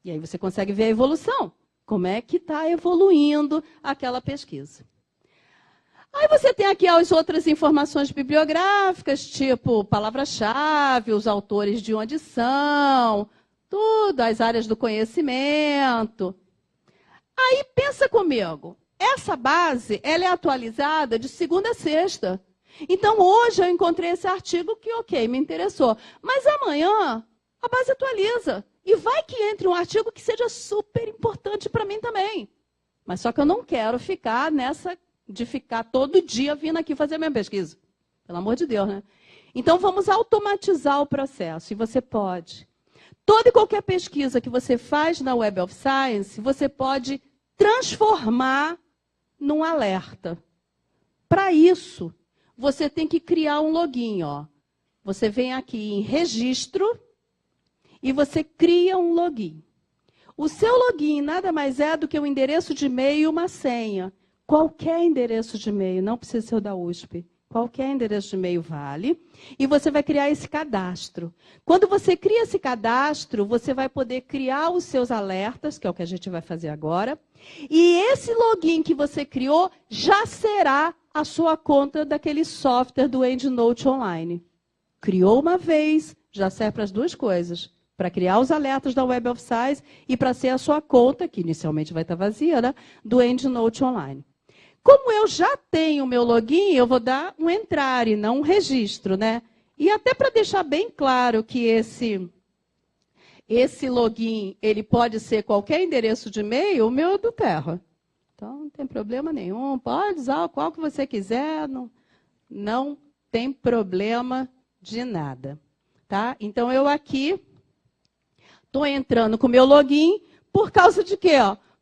E aí você consegue ver a evolução. Como é que está evoluindo aquela pesquisa. Aí você tem aqui as outras informações bibliográficas, tipo palavra-chave, os autores de onde são, tudo, as áreas do conhecimento. Aí pensa comigo, essa base ela é atualizada de segunda a sexta. Então hoje eu encontrei esse artigo que, ok, me interessou. Mas amanhã a base atualiza. E vai que entre um artigo que seja super importante para mim também. Mas só que eu não quero ficar nessa de ficar todo dia vindo aqui fazer a minha pesquisa. Pelo amor de Deus, né? Então, vamos automatizar o processo. E você pode. Toda e qualquer pesquisa que você faz na Web of Science, você pode transformar num alerta. Para isso, você tem que criar um login. Ó. Você vem aqui em registro e você cria um login. O seu login nada mais é do que um endereço de e-mail e uma senha. Qualquer endereço de e-mail, não precisa ser o da USP. Qualquer endereço de e-mail vale. E você vai criar esse cadastro. Quando você cria esse cadastro, você vai poder criar os seus alertas, que é o que a gente vai fazer agora. E esse login que você criou já será a sua conta daquele software do EndNote Online. Criou uma vez, já serve para as duas coisas. Para criar os alertas da Web of Science e para ser a sua conta, que inicialmente vai estar vazia, né, do EndNote Online. Como eu já tenho o meu login, eu vou dar um entrar e não um registro, né? E até para deixar bem claro que esse login, ele pode ser qualquer endereço de e-mail, o meu é do Terra. Então, não tem problema nenhum. Pode usar qual que você quiser, não tem problema de nada. Tá? Então, eu aqui estou entrando com o meu login por causa de quê?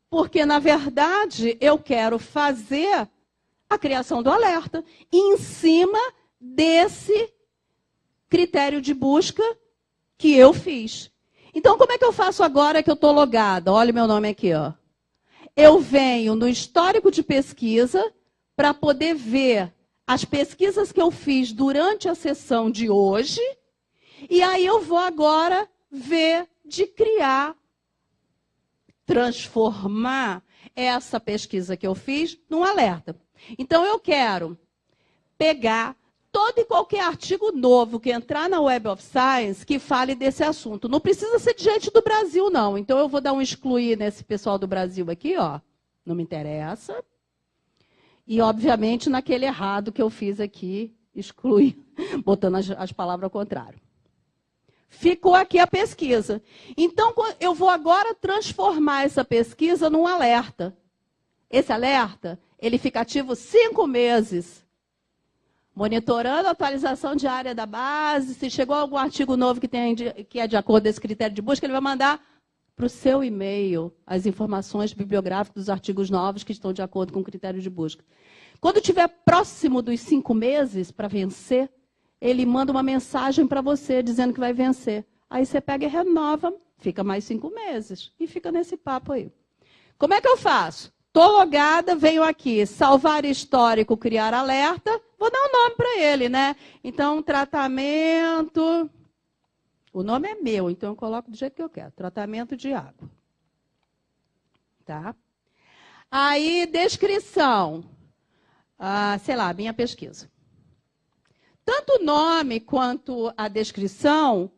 Porque, na verdade, eu quero fazer a criação do alerta em cima desse critério de busca que eu fiz. Então, como é que eu faço agora que eu estou logada? Olha o meu nome aqui. Ó. Eu venho no histórico de pesquisa para poder ver as pesquisas que eu fiz durante a sessão de hoje. E aí eu vou agora ver de criar, transformar essa pesquisa que eu fiz num alerta. Então, eu quero pegar todo e qualquer artigo novo que entrar na Web of Science que fale desse assunto. Não precisa ser de gente do Brasil, não. Então, eu vou dar um excluir nesse pessoal do Brasil aqui, ó. Não me interessa. E, obviamente, naquele errado que eu fiz aqui, excluir, botando as palavras ao contrário. Ficou aqui a pesquisa. Então, eu vou agora transformar essa pesquisa num alerta. Esse alerta, ele fica ativo 5 meses. Monitorando a atualização diária da base. Se chegou algum artigo novo que é de acordo com esse critério de busca, ele vai mandar para o seu e-mail as informações bibliográficas dos artigos novos que estão de acordo com o critério de busca. Quando estiver próximo dos 5 meses para vencer, ele manda uma mensagem para você dizendo que vai vencer. Aí você pega e renova, fica mais 5 meses. E fica nesse papo aí. Como é que eu faço? Estou logada, venho aqui, salvar histórico, criar alerta. Vou dar um nome para ele, né? Então, tratamento... O nome é meu, então eu coloco do jeito que eu quero. Tratamento de água. Tá? Aí, descrição. Sei lá, minha pesquisa. Tanto o nome quanto a descrição,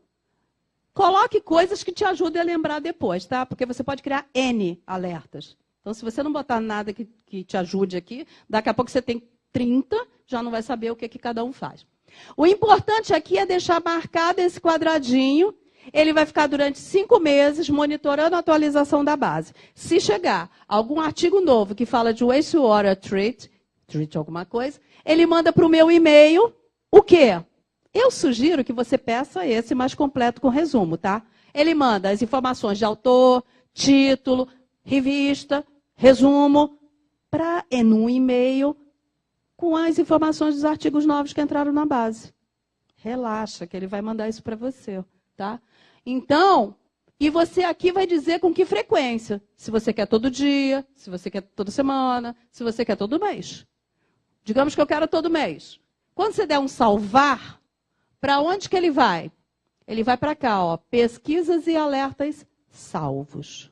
coloque coisas que te ajudem a lembrar depois, tá? Porque você pode criar N alertas. Então, se você não botar nada que te ajude aqui, daqui a pouco você tem 30, já não vai saber o que cada um faz. O importante aqui é deixar marcado esse quadradinho ele vai ficar durante 5 meses monitorando a atualização da base. Se chegar algum artigo novo que fala de wastewater treat alguma coisa, ele manda para o meu e-mail o quê? Eu sugiro que você peça esse mais completo com resumo, tá? Ele manda as informações de autor, título, revista, resumo, num e-mail com as informações dos artigos novos que entraram na base. Relaxa, que ele vai mandar isso para você, tá? Então, e você aqui vai dizer com que frequência. Se você quer todo dia, se você quer toda semana, se você quer todo mês. Digamos que eu quero todo mês. Quando você der um salvar, para onde que ele vai? Ele vai para cá, ó, pesquisas e alertas salvos.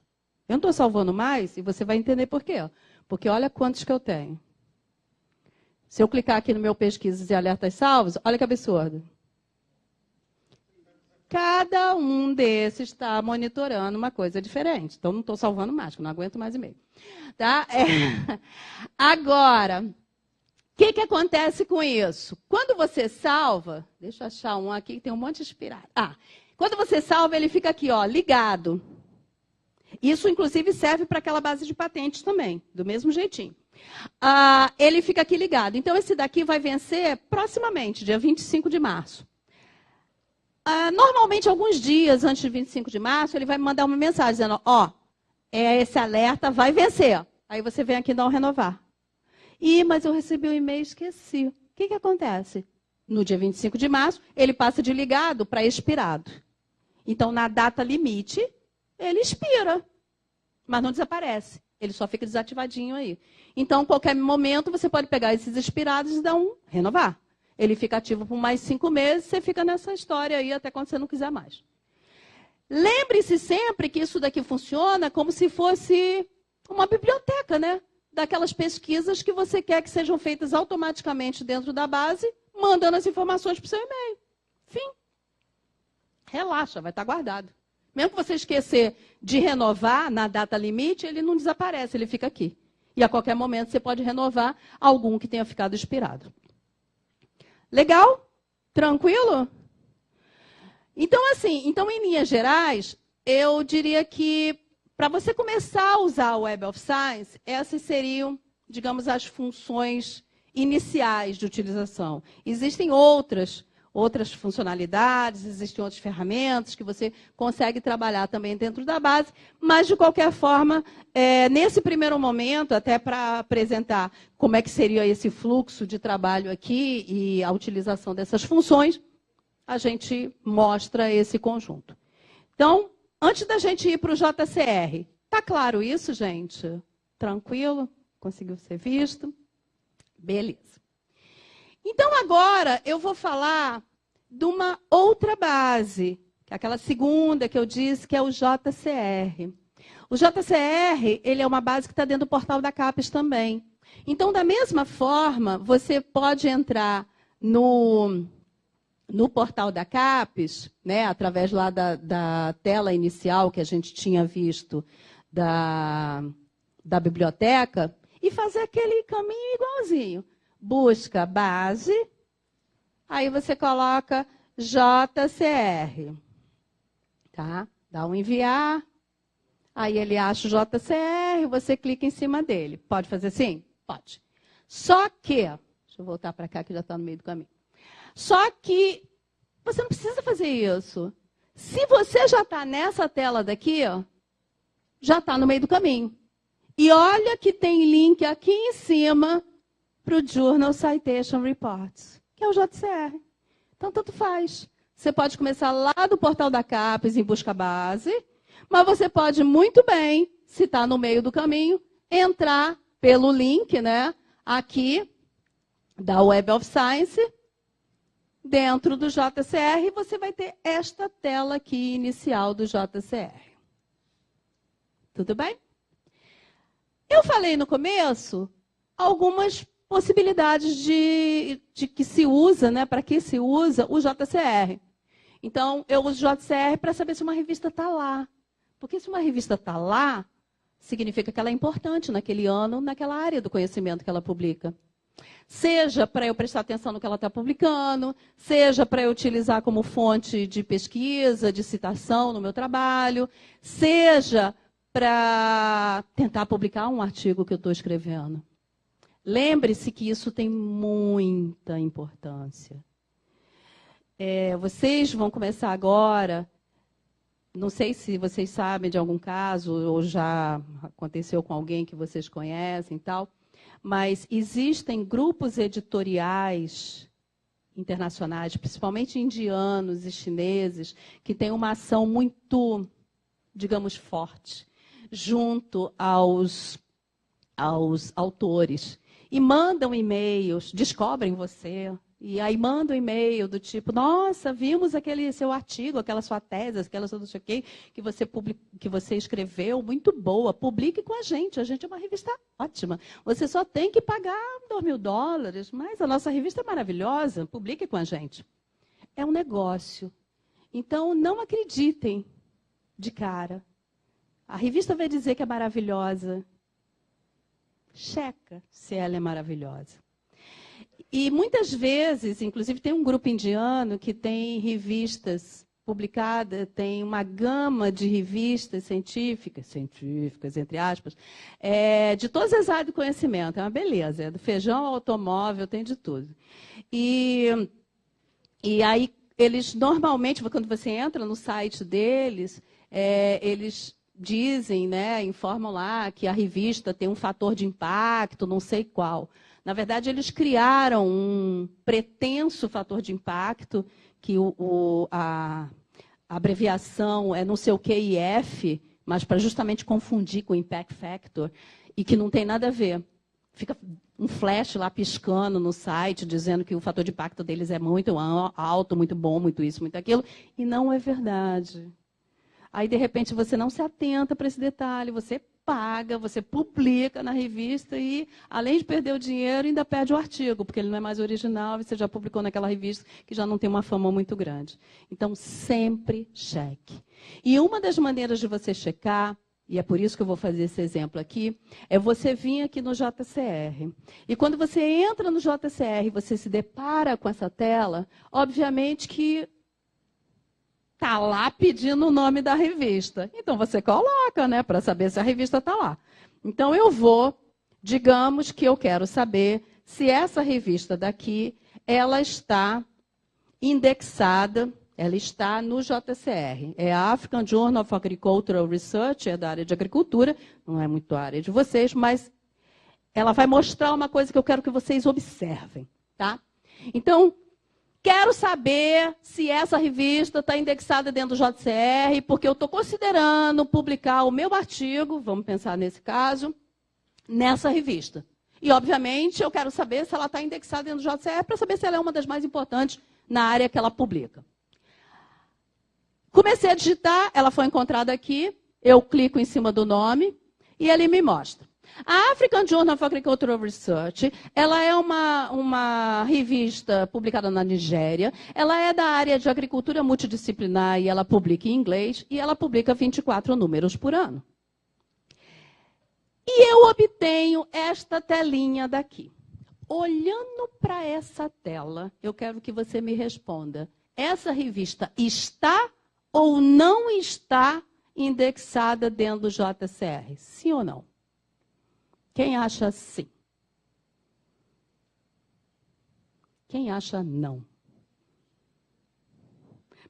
Eu não estou salvando mais e você vai entender por quê. Porque olha quantos que eu tenho. Se eu clicar aqui no meu pesquisas e alertas salvos, olha que absurdo. Cada um desses está monitorando uma coisa diferente. Então, não estou salvando mais, porque não aguento mais e-mail. Tá? Agora, o que acontece com isso? Quando você salva, deixa eu achar um aqui que tem um monte de inspirado. Quando você salva, ele fica aqui, ó, ligado. Isso, inclusive, serve para aquela base de patentes também, do mesmo jeitinho. Ele fica aqui ligado. Então, esse daqui vai vencer proximamente, dia 25 de março. Normalmente, alguns dias antes de 25 de março, ele vai me mandar uma mensagem dizendo, ó, esse alerta vai vencer. Aí você vem aqui dar um renovar. Mas eu recebi o e-mail e esqueci. O que acontece? No dia 25 de março, ele passa de ligado para expirado. Então, na data limite, ele expira, mas não desaparece. Ele só fica desativadinho aí. Então, em qualquer momento, você pode pegar esses expirados e dar um renovar. Ele fica ativo por mais 5 meses, você fica nessa história aí até quando você não quiser mais. Lembre-se sempre que isso daqui funciona como se fosse uma biblioteca, né? Daquelas pesquisas que você quer que sejam feitas automaticamente dentro da base, mandando as informações para o seu e-mail. Fim. Relaxa, vai estar guardado. Mesmo que você esquecer de renovar na data limite, ele não desaparece, ele fica aqui. E a qualquer momento você pode renovar algum que tenha ficado expirado. Legal? Tranquilo? Então, assim, em linhas gerais, eu diria que para você começar a usar o Web of Science, essas seriam, digamos, as funções iniciais de utilização. Existem outras funcionalidades, existem outras ferramentas que você consegue trabalhar também dentro da base, mas, de qualquer forma, nesse primeiro momento, até para apresentar como é que seria esse fluxo de trabalho aqui e a utilização dessas funções, a gente mostra esse conjunto. Então, antes da gente ir para o JCR, está claro isso, gente? Tranquilo? Conseguiu ser visto? Beleza. Então, agora, eu vou falar de uma outra base, que é aquela segunda que eu disse, que é o JCR. O JCR, ele é uma base que está dentro do portal da CAPES também. Então, da mesma forma, você pode entrar no portal da CAPES, né, através lá da tela inicial que a gente tinha visto da biblioteca, e fazer aquele caminho igualzinho. Busca base, aí você coloca JCR, tá? Dá um enviar, aí ele acha o JCR, você clica em cima dele. Pode fazer assim? Pode. Só que, deixa eu voltar para cá que já está no meio do caminho. Só que você não precisa fazer isso. Se você já está nessa tela daqui, ó, já está no meio do caminho. E olha que tem link aqui em cima para o Journal Citation Reports, que é o JCR. Então, tanto faz. Você pode começar lá do portal da CAPES em busca base, mas você pode muito bem, se está no meio do caminho, entrar pelo link, né, aqui da Web of Science, dentro do JCR, e você vai ter esta tela aqui inicial do JCR. Tudo bem? Eu falei no começo algumas possibilidades de que se usa, né, para que se usa o JCR. Então, eu uso o JCR para saber se uma revista está lá. Porque se uma revista está lá, significa que ela é importante naquele ano, naquela área do conhecimento que ela publica. Seja para eu prestar atenção no que ela está publicando, seja para eu utilizar como fonte de pesquisa, de citação no meu trabalho, seja para tentar publicar um artigo que eu estou escrevendo. Lembre-se que isso tem muita importância. Vocês vão começar agora, não sei se vocês sabem de algum caso, ou já aconteceu com alguém que vocês conhecem e tal, mas existem grupos editoriais internacionais, principalmente indianos e chineses, que têm uma ação muito, digamos, forte, junto aos autores. E mandam e-mails, descobrem você, e aí mandam um e-mail do tipo, nossa, vimos aquele seu artigo, aquela sua tese, aquela sua não sei o quê, que você escreveu, muito boa, publique com a gente é uma revista ótima. Você só tem que pagar $2.000, mas a nossa revista é maravilhosa, publique com a gente. É um negócio. Então, não acreditem de cara. A revista vai dizer que é maravilhosa. Checa se ela é maravilhosa. E muitas vezes, inclusive tem um grupo indiano que tem revistas publicadas, tem uma gama de revistas científicas, entre aspas, de todas as áreas do conhecimento. É uma beleza, é do feijão ao automóvel, tem de tudo. E aí, eles normalmente, quando você entra no site deles, eles dizem, né, informam lá que a revista tem um fator de impacto, não sei qual. Na verdade, eles criaram um pretenso fator de impacto, que a abreviação é não sei o que IF, mas para justamente confundir com o Impact Factor, e que não tem nada a ver. Fica um flash lá piscando no site, dizendo que o fator de impacto deles é muito alto, muito bom, muito isso, muito aquilo, e não é verdade. Aí, de repente, você não se atenta para esse detalhe, você paga, você publica na revista e, além de perder o dinheiro, ainda perde o artigo, porque ele não é mais original e você já publicou naquela revista que já não tem uma fama muito grande. Então, sempre cheque. E uma das maneiras de você checar, e é por isso que eu vou fazer esse exemplo aqui, é você vir aqui no JCR. E quando você entra no JCR e você se depara com essa tela, obviamente que está lá pedindo o nome da revista. Então, você coloca, né, para saber se a revista está lá. Então, eu vou, digamos que eu quero saber se essa revista daqui, ela está indexada, ela está no JCR. É a African Journal of Agricultural Research, é da área de agricultura, não é muito a área de vocês, mas ela vai mostrar uma coisa que eu quero que vocês observem, tá? Então, quero saber se essa revista está indexada dentro do JCR, porque eu estou considerando publicar o meu artigo, vamos pensar nesse caso, nessa revista. E, obviamente, eu quero saber se ela está indexada dentro do JCR, para saber se ela é uma das mais importantes na área que ela publica. Comecei a digitar, ela foi encontrada aqui, eu clico em cima do nome e ele me mostra. A African Journal of Agricultural Research, ela é uma revista publicada na Nigéria, ela é da área de agricultura multidisciplinar e ela publica em inglês e ela publica 24 números por ano. E eu obtenho esta telinha daqui. Olhando para essa tela, eu quero que você me responda, essa revista está ou não está indexada dentro do JCR? Sim ou não? Quem acha sim? Quem acha não?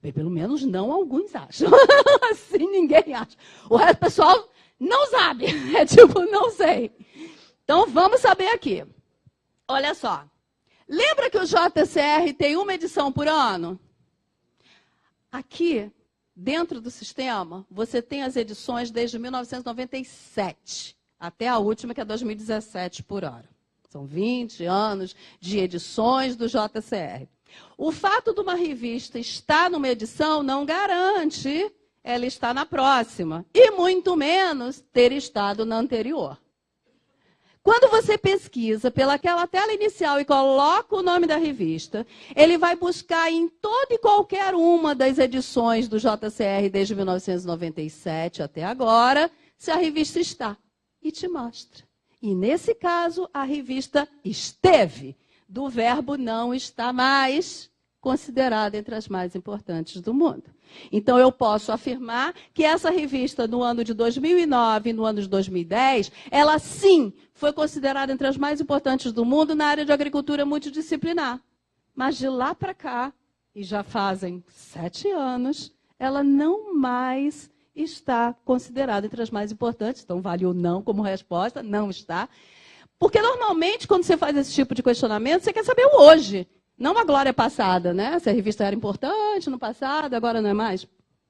Bem, pelo menos não alguns acham. Assim ninguém acha. O resto do pessoal não sabe. É tipo, não sei. Então, vamos saber aqui. Olha só. Lembra que o JCR tem uma edição por ano? Aqui, dentro do sistema, você tem as edições desde 1997. Até a última, que é 2017 por hora. São 20 anos de edições do JCR. O fato de uma revista estar numa edição não garante ela estar na próxima. E muito menos ter estado na anterior. Quando você pesquisa pelaquela tela inicial e coloca o nome da revista, ele vai buscar em toda e qualquer uma das edições do JCR desde 1997 até agora, se a revista está. E te mostra. E, nesse caso, a revista esteve, do verbo não está mais, considerada entre as mais importantes do mundo. Então, eu posso afirmar que essa revista, no ano de 2009 e no ano de 2010, ela, sim, foi considerada entre as mais importantes do mundo na área de agricultura multidisciplinar. Mas, de lá para cá, e já fazem 7 anos, ela não mais está considerada entre as mais importantes. Então, vale o não como resposta, não está. Porque, normalmente, quando você faz esse tipo de questionamento, você quer saber o hoje. Não a glória passada, né? Se a revista era importante no passado, agora não é mais. O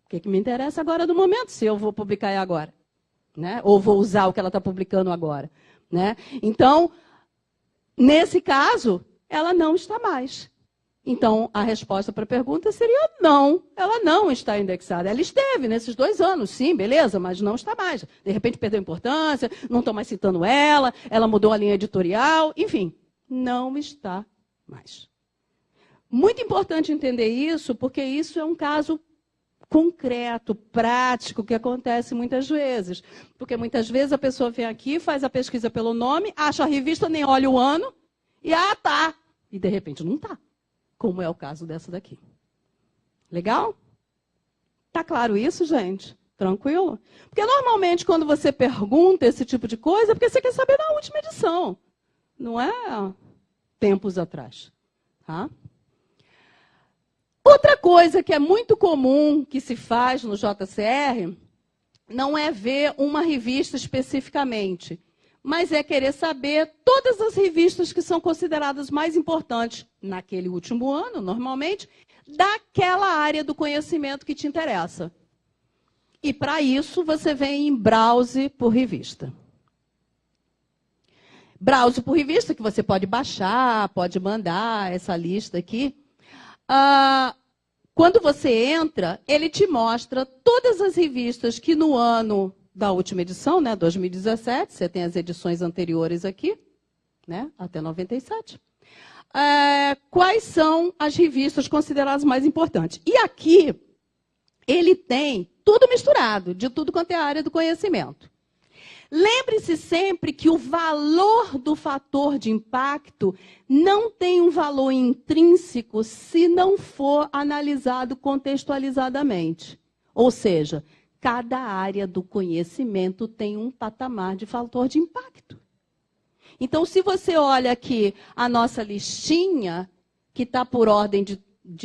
que me interessa agora no momento, se eu vou publicar agora? Né? Ou vou usar o que ela está publicando agora? Né? Então, nesse caso, ela não está mais. Então, a resposta para a pergunta seria não. Ela não está indexada. Ela esteve nesses 2 anos, sim, beleza, mas não está mais. De repente perdeu importância, não estão mais citando ela mudou a linha editorial, enfim, não está mais. Muito importante entender isso, porque isso é um caso concreto, prático, que acontece muitas vezes. Porque muitas vezes a pessoa vem aqui, faz a pesquisa pelo nome, acha a revista, nem olha o ano, e tá. E de repente não está. Como é o caso dessa daqui. Legal? Tá claro isso, gente? Tranquilo? Porque normalmente quando você pergunta esse tipo de coisa, é porque você quer saber da última edição. Não é tempos atrás. Tá? Outra coisa que é muito comum que se faz no JCR não é ver uma revista especificamente, mas é querer saber todas as revistas que são consideradas mais importantes naquele último ano, normalmente, daquela área do conhecimento que te interessa. E, para isso, você vem em browse por revista. Browse por revista, que você pode baixar, pode mandar essa lista aqui. Quando você entra, ele te mostra todas as revistas que no ano da última edição, né, 2017, você tem as edições anteriores aqui, né, até 97. Quais são as revistas consideradas mais importantes? E aqui, ele tem tudo misturado, de tudo quanto é a área do conhecimento. Lembre-se sempre que o valor do fator de impacto não tem um valor intrínseco se não for analisado contextualizadamente. Ou seja, cada área do conhecimento tem um patamar de fator de impacto. Então, se você olha aqui a nossa listinha, que está por ordem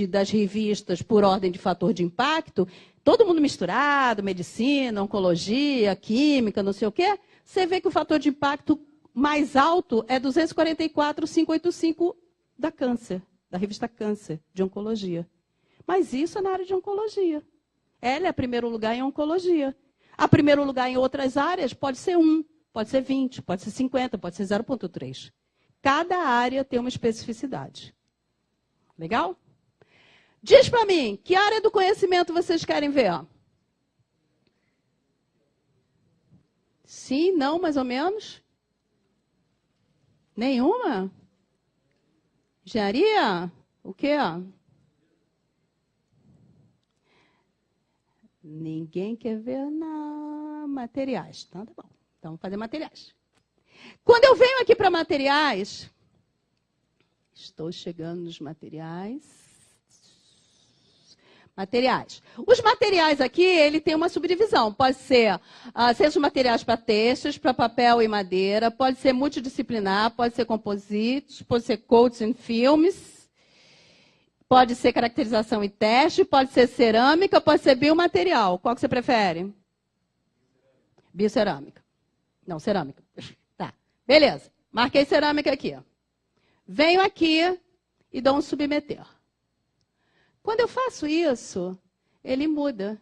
das revistas, por ordem de fator de impacto, todo mundo misturado, medicina, oncologia, química, não sei o quê, você vê que o fator de impacto mais alto é 244,585 da Câncer, da revista Câncer, de oncologia. Mas isso é na área de oncologia. Ela é primeiro lugar em oncologia. A primeiro lugar em outras áreas pode ser 1, pode ser 20, pode ser 50, pode ser 0,3. Cada área tem uma especificidade. Legal? Diz para mim, que área do conhecimento vocês querem ver? Sim, não, mais ou menos? Nenhuma? Engenharia? O quê? Ninguém quer ver materiais. Então, tá bom. Então, vamos fazer materiais. Quando eu venho aqui para materiais, estou chegando nos materiais. Materiais. Os materiais aqui, ele tem uma subdivisão. Pode ser ciências materiais para textos, para papel e madeira, pode ser multidisciplinar, pode ser composites, pode ser coats and filmes, pode ser caracterização e teste, pode ser cerâmica, pode ser biomaterial. Qual que você prefere? Biocerâmica. Não, cerâmica. Tá, beleza. Marquei cerâmica aqui. Venho aqui e dou um submeter. Quando eu faço isso, ele muda.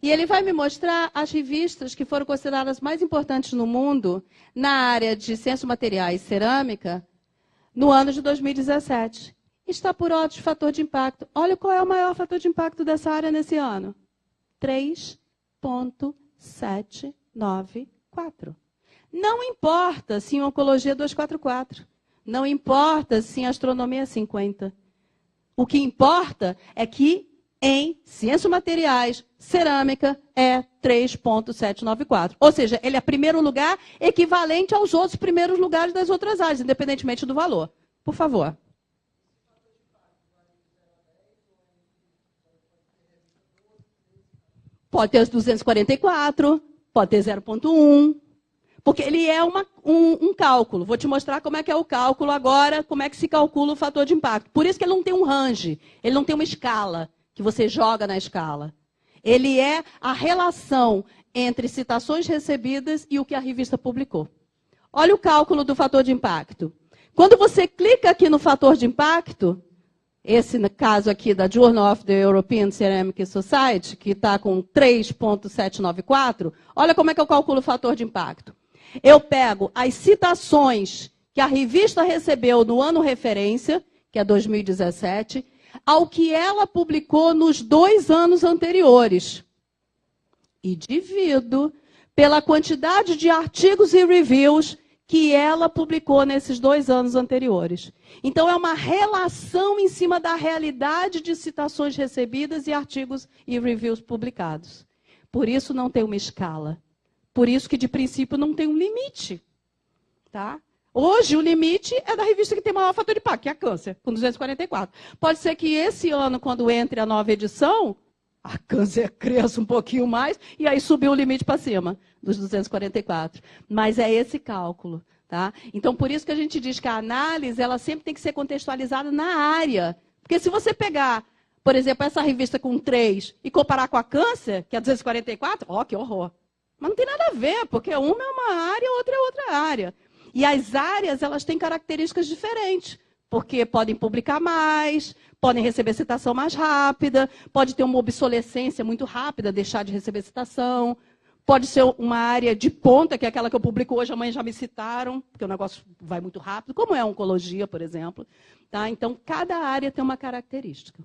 E ele vai me mostrar as revistas que foram consideradas mais importantes no mundo na área de ciências materiais e cerâmica no ano de 2017. Está por ordem de fator de impacto. Olha qual é o maior fator de impacto dessa área nesse ano. 3,794. Não importa se em oncologia é 244. Não importa se em astronomia é 50. O que importa é que em ciências materiais, cerâmica, é 3,794. Ou seja, ele é primeiro lugar equivalente aos outros primeiros lugares das outras áreas, independentemente do valor. Por favor. Pode ter 244, pode ter 0,1, porque ele é um cálculo. Vou te mostrar como é que é o cálculo agora, como é que se calcula o fator de impacto. Por isso que ele não tem um range, ele não tem uma escala que você joga na escala. Ele é a relação entre citações recebidas e o que a revista publicou. Olha o cálculo do fator de impacto. Quando você clica aqui no fator de impacto, esse caso aqui da Journal of the European Ceramic Society, que está com 3,794, olha como é que eu calculo o fator de impacto. Eu pego as citações que a revista recebeu no ano referência, que é 2017, ao que ela publicou nos 2 anos anteriores. E divido pela quantidade de artigos e reviews que ela publicou nesses 2 anos anteriores. Então, é uma relação em cima da realidade de citações recebidas e artigos e reviews publicados. Por isso, não tem uma escala. Por isso que, de princípio, não tem um limite. Tá? Hoje, o limite é da revista que tem maior fator de impacto, que é a Câncer, com 244. Pode ser que esse ano, quando entre a nova edição, a Câncer cresça um pouquinho mais, e aí subiu o limite para cima, dos 244. Mas é esse cálculo. Tá? Então, por isso que a gente diz que a análise ela sempre tem que ser contextualizada na área. Porque se você pegar, por exemplo, essa revista com 3 e comparar com a Câncer, que é 244, ó, que horror. Mas não tem nada a ver, porque uma é uma área, outra é outra área. E as áreas, elas têm características diferentes, porque podem publicar mais, podem receber citação mais rápida, pode ter uma obsolescência muito rápida, deixar de receber citação, pode ser uma área de ponta, que é aquela que eu publico hoje, amanhã já me citaram, porque o negócio vai muito rápido, como é a oncologia, por exemplo. Tá? Então, cada área tem uma característica.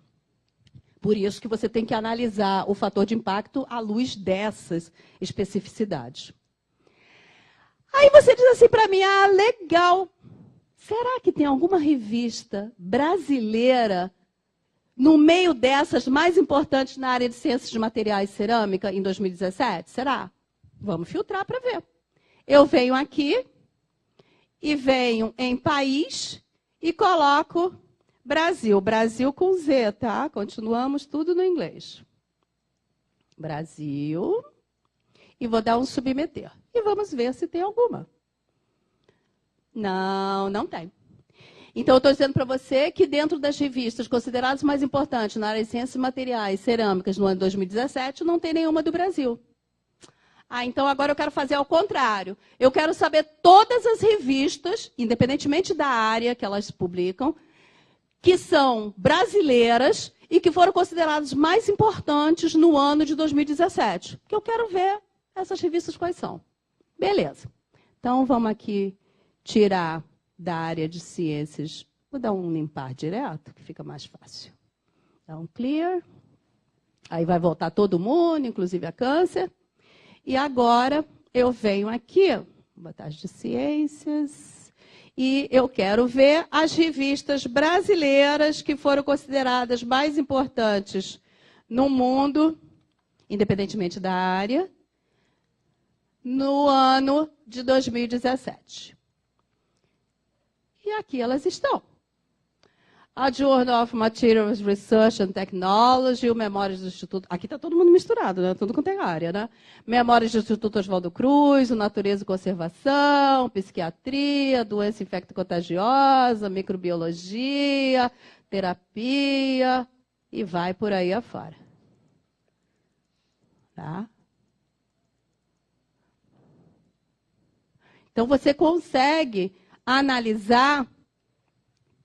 Por isso que você tem que analisar o fator de impacto à luz dessas especificidades. Aí você diz assim para mim, ah, legal. Será que tem alguma revista brasileira no meio dessas mais importantes na área de ciências de materiais e cerâmica em 2017? Será? Vamos filtrar para ver. Eu venho aqui e venho em país e coloco Brasil. Brasil com Z, tá? Continuamos tudo no inglês. Brasil. E vou dar um submeter. E vamos ver se tem alguma. Não, não tem. Então, eu estou dizendo para você que dentro das revistas consideradas mais importantes na área de ciências materiais e cerâmicas no ano de 2017, não tem nenhuma do Brasil. Ah, então agora eu quero fazer ao contrário. Eu quero saber todas as revistas, independentemente da área que elas publicam, que são brasileiras e que foram consideradas mais importantes no ano de 2017. Porque eu quero ver essas revistas quais são. Beleza. Então, vamos aqui tirar da área de ciências. Vou dar um limpar direto, que fica mais fácil. Dá um clear. Aí vai voltar todo mundo, inclusive a Câncer. E agora eu venho aqui, vou botar as de ciências, e eu quero ver as revistas brasileiras que foram consideradas mais importantes no mundo, independentemente da área, no ano de 2017. E aqui elas estão. A Journal of Materials Research and Technology, o Memórias do Instituto... Aqui está todo mundo misturado, né? Tudo quanto é área, né? Memórias do Instituto Oswaldo Cruz, o Natureza e Conservação, Psiquiatria, Doença Infecto-Contagiosa, Microbiologia, Terapia, e vai por aí afora. Tá? Então, você consegue analisar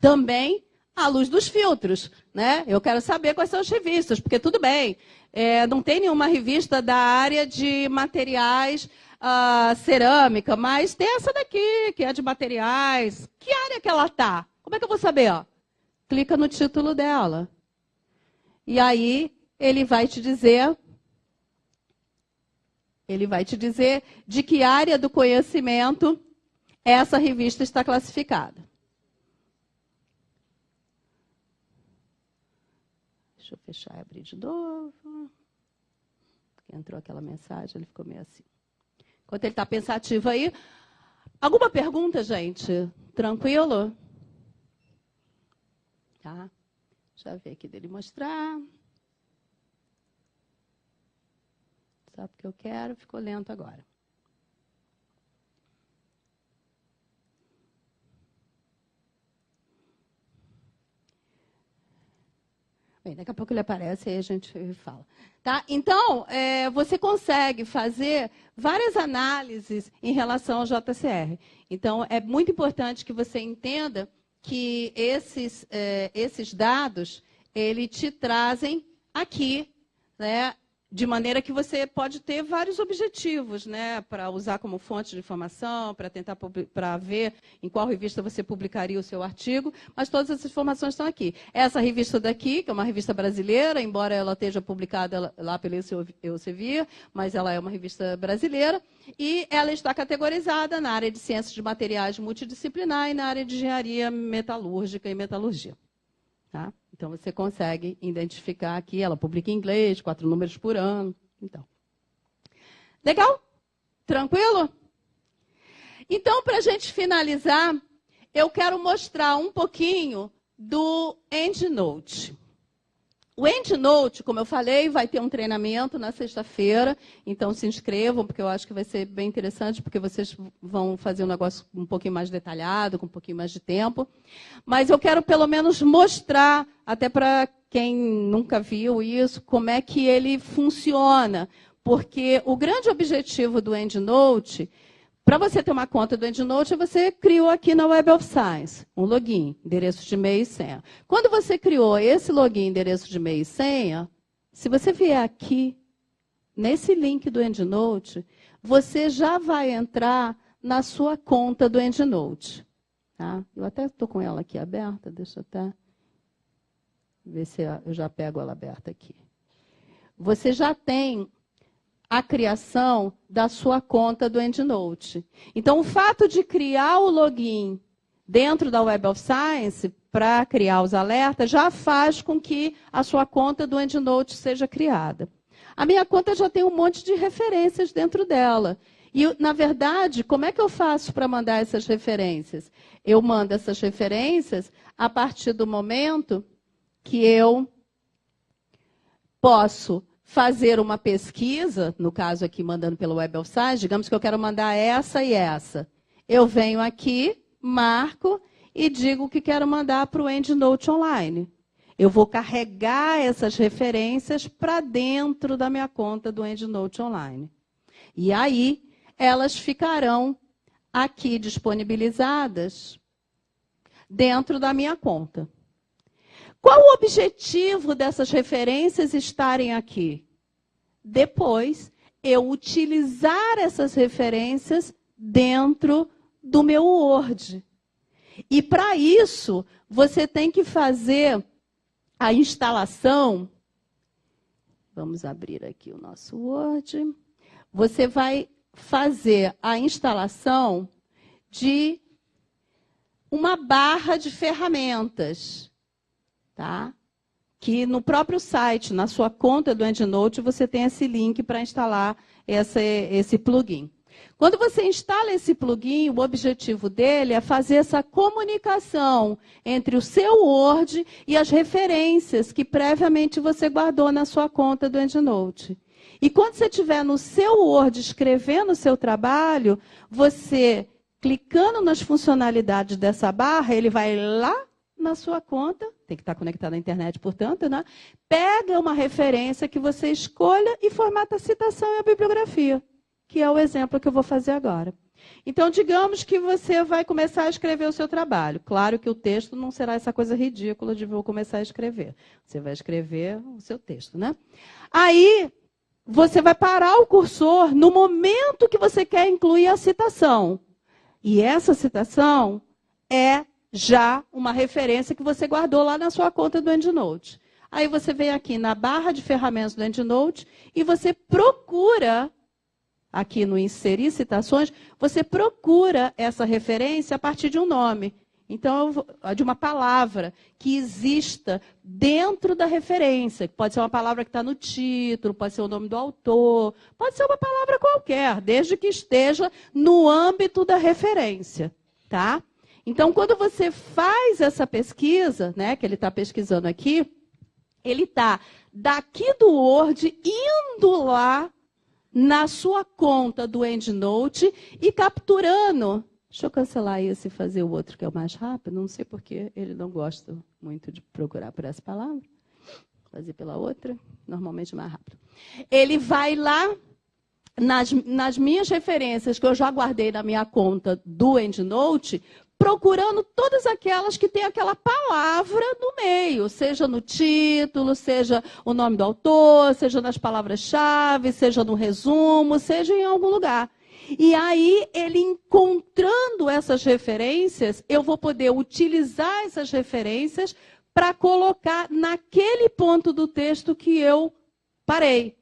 também à luz dos filtros, né? Eu quero saber quais são as revistas, porque tudo bem, não tem nenhuma revista da área de materiais cerâmica, mas tem essa daqui, que é de materiais. Que área que ela está? Como é que eu vou saber? Ó? Clica no título dela. E aí, ele vai te dizer de que área do conhecimento essa revista está classificada. Deixa eu fechar e abrir de novo. Entrou aquela mensagem, ele ficou meio assim. Enquanto ele está pensativo aí. Alguma pergunta, gente? Tranquilo? Tá. Deixa eu ver aqui dele mostrar. Só porque eu quero, ficou lento agora. Bem, daqui a pouco ele aparece e a gente fala. Tá? Então, você consegue fazer várias análises em relação ao JCR. Então, é muito importante que você entenda que esses dados, ele te trazem aqui, né, de maneira que você pode ter vários objetivos, né, para usar como fonte de informação, para tentar para ver em qual revista você publicaria o seu artigo, mas todas essas informações estão aqui. Essa revista daqui, que é uma revista brasileira, embora ela esteja publicada lá pelo Elsevier, mas ela é uma revista brasileira, e ela está categorizada na área de ciências de materiais multidisciplinar e na área de engenharia metalúrgica e metalurgia. Tá? Então, você consegue identificar aqui, ela publica em inglês, 4 números por ano. Então. Legal? Tranquilo? Então, para a gente finalizar, eu quero mostrar um pouquinho do EndNote. O EndNote, como eu falei, vai ter um treinamento na sexta-feira, então se inscrevam, porque eu acho que vai ser bem interessante, porque vocês vão fazer um negócio um pouquinho mais detalhado, com um pouquinho mais de tempo. Mas eu quero pelo menos mostrar, até para quem nunca viu isso, como é que ele funciona. Porque o grande objetivo do EndNote, para você ter uma conta do EndNote, você criou aqui na Web of Science um login, endereço de e-mail e senha. Quando você criou esse login, endereço de e-mail e senha, se você vier aqui, nesse link do EndNote, você já vai entrar na sua conta do EndNote. Tá? Eu até estou com ela aqui aberta, deixa eu até ver se eu já pego ela aberta aqui. Você já tem a criação da sua conta do EndNote. Então, o fato de criar o login dentro da Web of Science para criar os alertas já faz com que a sua conta do EndNote seja criada. A minha conta já tem um monte de referências dentro dela. E, na verdade, como é que eu faço para mandar essas referências? Eu mando essas referências a partir do momento que eu posso fazer uma pesquisa, no caso aqui mandando pelo Web of Science, digamos que eu quero mandar essa e essa. Eu venho aqui, marco e digo que quero mandar para o EndNote Online. Eu vou carregar essas referências para dentro da minha conta do EndNote Online. E aí, elas ficarão aqui disponibilizadas dentro da minha conta. Qual o objetivo dessas referências estarem aqui? Depois, eu utilizar essas referências dentro do meu Word. E, para isso, você tem que fazer a instalação. Vamos abrir aqui o nosso Word. Você vai fazer a instalação de uma barra de ferramentas. Tá? Que no próprio site, na sua conta do EndNote, você tem esse link para instalar esse plugin. Quando você instala esse plugin, o objetivo dele é fazer essa comunicação entre o seu Word e as referências que previamente você guardou na sua conta do EndNote. E quando você estiver no seu Word escrevendo o seu trabalho, você, clicando nas funcionalidades dessa barra, ele vai lá na sua conta, tem que estar conectado à internet, portanto, né? Pega uma referência que você escolha e formata a citação e a bibliografia, que é o exemplo que eu vou fazer agora. Então, digamos que você vai começar a escrever o seu trabalho. Claro que o texto não será essa coisa ridícula de vou começar a escrever. Você vai escrever o seu texto, né? Aí, você vai parar o cursor no momento que você quer incluir a citação. E essa citação é já uma referência que você guardou lá na sua conta do EndNote. Aí você vem aqui na barra de ferramentas do EndNote e você procura, aqui no Inserir Citações, você procura essa referência a partir de um nome. Então, de uma palavra que exista dentro da referência. Pode ser uma palavra que está no título, pode ser o nome do autor, pode ser uma palavra qualquer, desde que esteja no âmbito da referência. Tá? Então, quando você faz essa pesquisa, né, que ele está pesquisando aqui, ele está daqui do Word indo lá na sua conta do EndNote e capturando. Deixa eu cancelar esse e fazer o outro, que é o mais rápido. Não sei porque ele não gosta muito de procurar por essa palavra. Vou fazer pela outra, normalmente mais rápido. Ele vai lá nas minhas referências, que eu já guardei na minha conta do EndNote, procurando todas aquelas que tem aquela palavra no meio, seja no título, seja o nome do autor, seja nas palavras-chave, seja no resumo, seja em algum lugar. E aí, ele encontrando essas referências, eu vou poder utilizar essas referências para colocar naquele ponto do texto que eu parei.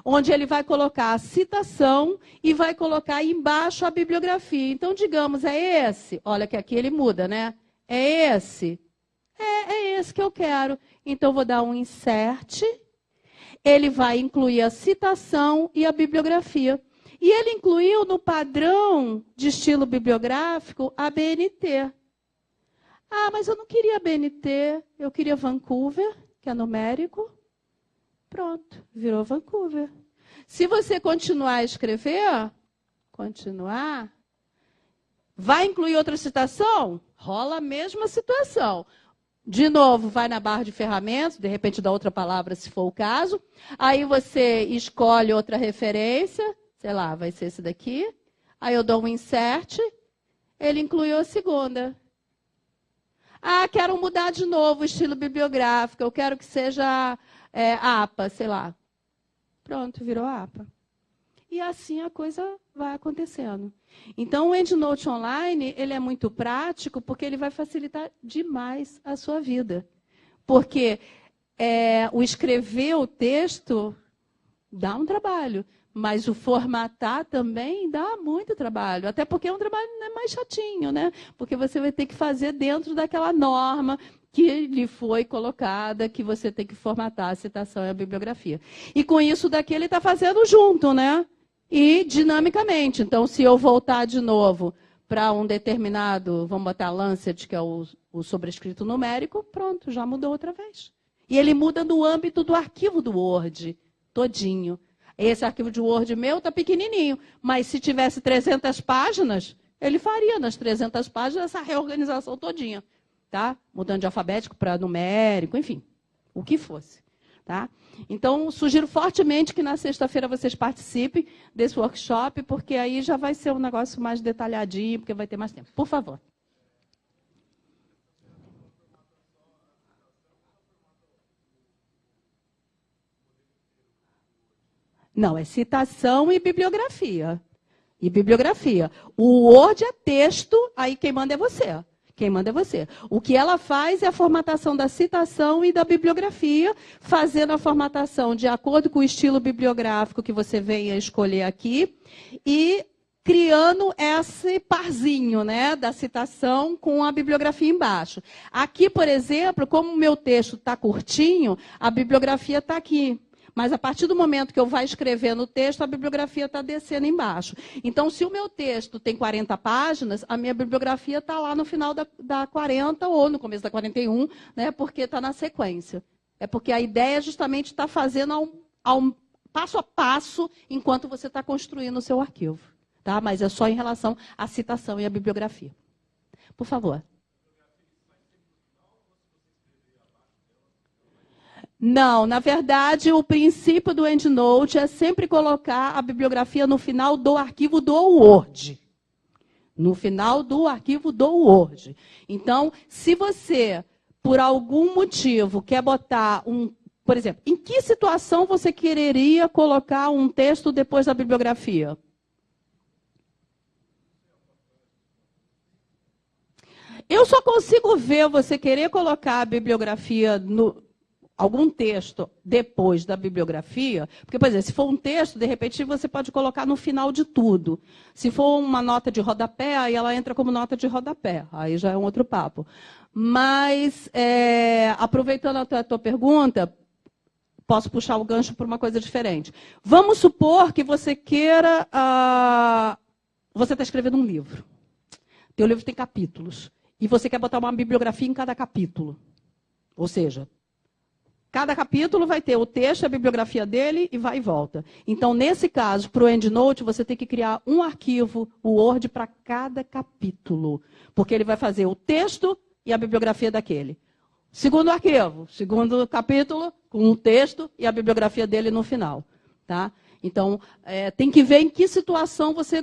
Onde ele vai colocar a citação e vai colocar embaixo a bibliografia. Então, digamos, é esse. Olha que aqui ele muda, né? É esse. É esse que eu quero. Então, vou dar um insert. Ele vai incluir a citação e a bibliografia. E ele incluiu no padrão de estilo bibliográfico a BNT. Ah, mas eu não queria BNT, eu queria Vancouver, que é numérico. Pronto, virou Vancouver. Se você continuar a escrever, vai incluir outra citação? Rola a mesma situação. De novo, vai na barra de ferramentas, de repente dá outra palavra, se for o caso. Aí você escolhe outra referência, sei lá, vai ser esse daqui. Aí eu dou um insert, ele incluiu a segunda. Ah, quero mudar de novo o estilo bibliográfico, eu quero que seja APA, sei lá. Pronto, virou APA. E assim a coisa vai acontecendo. Então, o EndNote Online, ele é muito prático, porque ele vai facilitar demais a sua vida. Porque o escrever o texto dá um trabalho, mas o formatar também dá muito trabalho. Até porque é um trabalho mais chatinho, né? Porque você vai ter que fazer dentro daquela norma que lhe foi colocada, que você tem que formatar a citação e a bibliografia. E com isso daqui ele está fazendo junto, né? E dinamicamente. Então, se eu voltar de novo para um determinado, vamos botar Lancet, que é o sobrescrito numérico, pronto, já mudou outra vez. E ele muda no âmbito do arquivo do Word, todinho. Esse arquivo de Word meu está pequenininho, mas se tivesse 300 páginas, ele faria nas 300 páginas essa reorganização todinha. Tá? Mudando de alfabético para numérico, enfim, o que fosse. Tá? Então, sugiro fortemente que na sexta-feira vocês participem desse workshop, porque aí já vai ser um negócio mais detalhadinho, porque vai ter mais tempo. Por favor. Não, é citação e bibliografia. E bibliografia. O Word é texto, aí quem manda é você. Quem manda é você. O que ela faz é a formatação da citação e da bibliografia, fazendo a formatação de acordo com o estilo bibliográfico que você venha escolher aqui e criando esse parzinho, né, da citação com a bibliografia embaixo. Aqui, por exemplo, como o meu texto está curtinho, a bibliografia está aqui. Mas a partir do momento que eu vá escrever no texto, a bibliografia está descendo embaixo. Então, se o meu texto tem 40 páginas, a minha bibliografia está lá no final da 40 ou no começo da 41, né, porque está na sequência. É porque a ideia é justamente estar fazendo passo a passo enquanto você está construindo o seu arquivo. Tá? Mas é só em relação à citação e à bibliografia. Por favor. Não, na verdade, o princípio do EndNote é sempre colocar a bibliografia no final do arquivo do Word. No final do arquivo do Word. Então, se você, por algum motivo, quer botar por exemplo, em que situação você quereria colocar um texto depois da bibliografia? Eu só consigo ver você querer colocar a bibliografia algum texto depois da bibliografia, porque, por exemplo, se for um texto, de repente você pode colocar no final de tudo. Se for uma nota de rodapé, aí ela entra como nota de rodapé, aí já é um outro papo. Mas, aproveitando a tua pergunta, posso puxar o gancho para uma coisa diferente. Vamos supor que você queira... você está escrevendo um livro. Teu livro tem capítulos. E você quer botar uma bibliografia em cada capítulo. Ou seja, cada capítulo vai ter o texto, a bibliografia dele e vai e volta. Então, nesse caso, para o EndNote, você tem que criar um arquivo, o Word, para cada capítulo. Porque ele vai fazer o texto e a bibliografia daquele. Segundo arquivo, segundo capítulo, com o texto e a bibliografia dele no final. Tá? Então, tem que ver em que situação você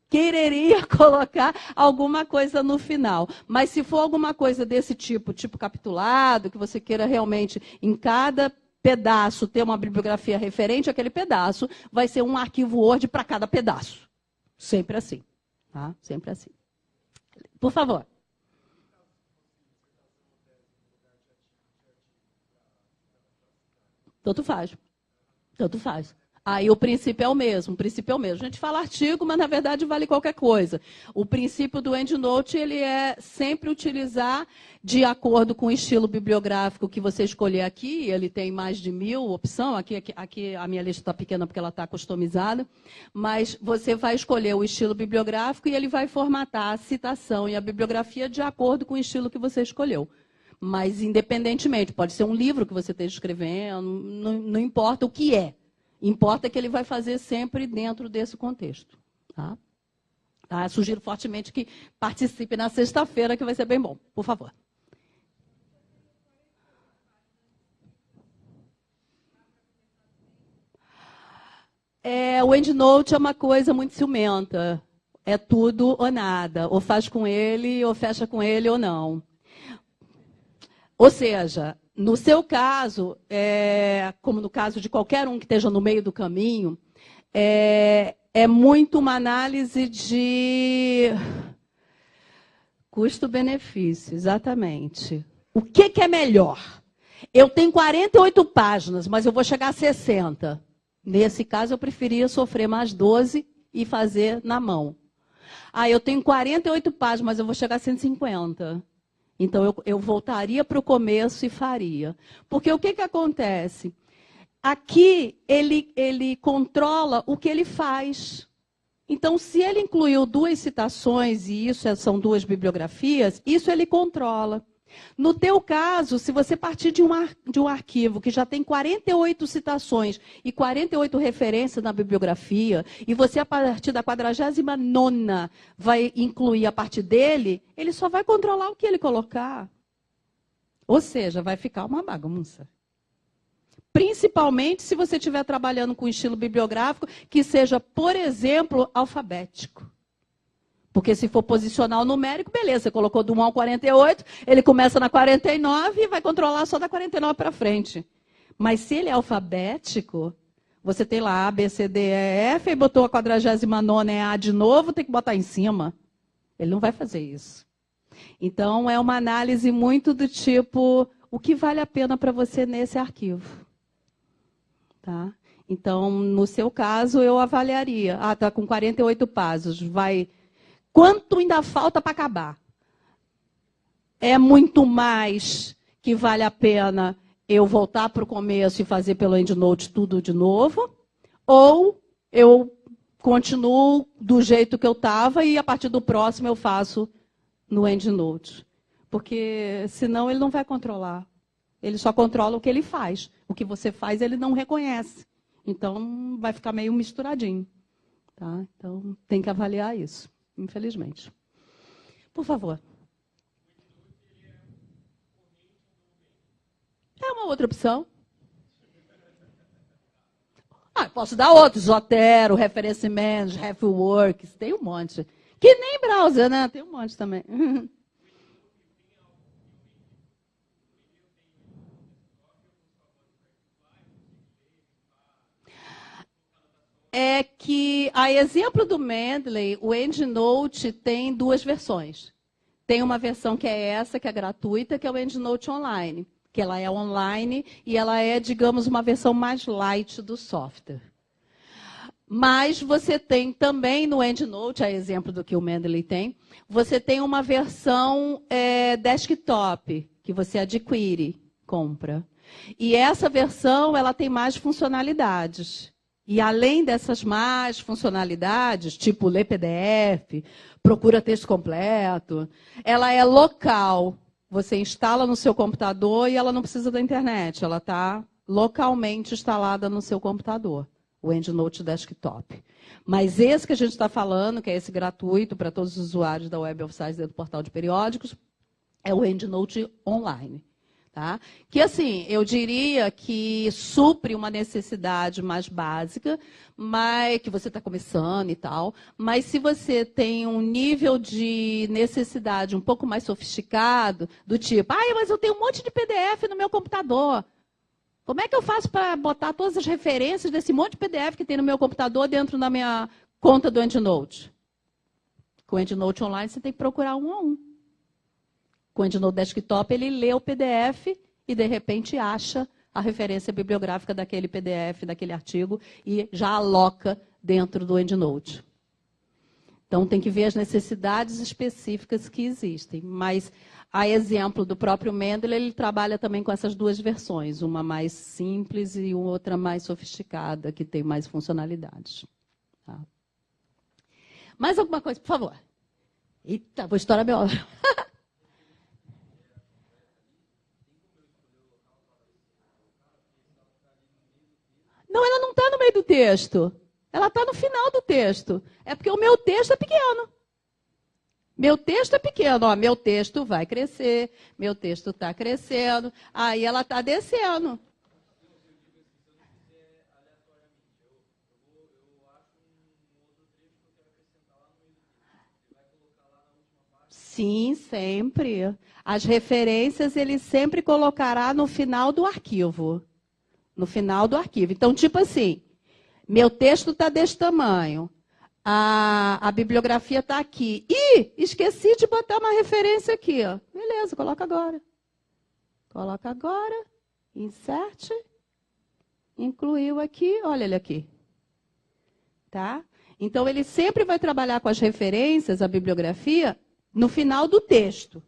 quereria colocar alguma coisa no final. Mas se for alguma coisa desse tipo capitulado, que você queira realmente, em cada pedaço, ter uma bibliografia referente àquele pedaço, vai ser um arquivo Word para cada pedaço. Sempre assim. Tá? Sempre assim. Por favor. Tanto faz. Tanto faz. Aí o princípio é o mesmo, A gente fala artigo, mas na verdade vale qualquer coisa. O princípio do EndNote, ele é sempre utilizar de acordo com o estilo bibliográfico que você escolher aqui, ele tem mais de 1000 opções, aqui a minha lista está pequena porque ela está customizada, mas você vai escolher o estilo bibliográfico e ele vai formatar a citação e a bibliografia de acordo com o estilo que você escolheu. Mas independentemente, pode ser um livro que você esteja escrevendo, não importa o que é. Importa que ele vai fazer sempre dentro desse contexto. Tá? Sugiro fortemente que participe na sexta-feira, que vai ser bem bom. Por favor. O EndNote é uma coisa muito ciumenta. É tudo ou nada. Ou faz com ele, ou fecha com ele, ou não. Ou seja... No seu caso, como no caso de qualquer um que esteja no meio do caminho, é muito uma análise de custo-benefício, exatamente. O que é melhor? Eu tenho 48 páginas, mas eu vou chegar a 60. Nesse caso, eu preferia sofrer mais 12 e fazer na mão. Eu tenho 48 páginas, mas eu vou chegar a 150. Então, eu voltaria para o começo e faria. Porque o que acontece? Aqui, ele controla o que ele faz. Então, se ele incluiu 2 citações, e isso são 2 bibliografias, isso ele controla. No teu caso, se você partir de um arquivo que já tem 48 citações e 48 referências na bibliografia, e você, a partir da 49ª, vai incluir a partir dele, ele só vai controlar o que ele colocar. Ou seja, vai ficar uma bagunça. Principalmente se você estiver trabalhando com estilo bibliográfico que seja, por exemplo, alfabético. Porque se for posicional numérico, beleza, você colocou do 1 ao 48, ele começa na 49 e vai controlar só da 49 para frente. Mas se ele é alfabético, você tem lá A, B, C, D, E, F, e botou a 49ª é A de novo, tem que botar em cima. Ele não vai fazer isso. Então, é uma análise muito do tipo, o que vale a pena para você nesse arquivo? Tá? Então, no seu caso, eu avaliaria. Está com 48 páginas, vai... Quanto ainda falta para acabar? É muito mais que vale a pena eu voltar para o começo e fazer pelo EndNote tudo de novo? Ou eu continuo do jeito que eu estava e a partir do próximo eu faço no EndNote? Porque senão ele não vai controlar. Ele só controla o que ele faz. O que você faz ele não reconhece. Então vai ficar meio misturadinho. Tá? Então tem que avaliar isso. Infelizmente. Por favor. É uma outra opção. Posso dar outros. Zotero, Referenciamentos, RefWorks, tem um monte. Que nem browser, né? Tem um monte também. É que, a exemplo do Mendeley, o EndNote tem 2 versões. Tem uma versão que é essa, que é gratuita, que é o EndNote Online, que ela é online e ela é, digamos, uma versão mais light do software. Mas você tem também no EndNote, a exemplo do que o Mendeley tem, você tem uma versão desktop, que você adquire, compra. E essa versão ela tem mais funcionalidades. E além dessas mais funcionalidades, tipo ler PDF, procura texto completo, ela é local. Você instala no seu computador e ela não precisa da internet, ela está localmente instalada no seu computador. O EndNote Desktop. Mas esse que a gente está falando, que é esse gratuito para todos os usuários da Web of Science dentro do portal de periódicos, é o EndNote Online. Tá? Que, assim, eu diria que supre uma necessidade mais básica, mas que você está começando e tal, mas se você tem um nível de necessidade um pouco mais sofisticado, do tipo, mas eu tenho um monte de PDF no meu computador. Como é que eu faço para botar todas as referências desse monte de PDF que tem no meu computador dentro da minha conta do EndNote? Com o EndNote Online, você tem que procurar um a um. Com o EndNote Desktop, ele lê o PDF e, de repente, acha a referência bibliográfica daquele PDF, daquele artigo, e já aloca dentro do EndNote. Então, tem que ver as necessidades específicas que existem. Mas, a exemplo do próprio Mendeley, ele trabalha também com essas duas versões, uma mais simples e outra mais sofisticada, que tem mais funcionalidades. Tá? Mais alguma coisa, por favor? Eita, vou estourar minha hora. Não, ela não está no meio do texto. Ela está no final do texto. É porque o meu texto é pequeno. Meu texto é pequeno. Ó, meu texto vai crescer. Meu texto está crescendo. Aí ela está descendo. Sim, sempre. As referências ele sempre colocará no final do arquivo. No final do arquivo. Então, tipo assim, meu texto está desse tamanho. A bibliografia está aqui. Ih, esqueci de botar uma referência aqui. Ó. Beleza, coloca agora. Coloca agora. Insert. Incluiu aqui. Olha ele aqui. Tá? Então, ele sempre vai trabalhar com as referências, a bibliografia, no final do texto.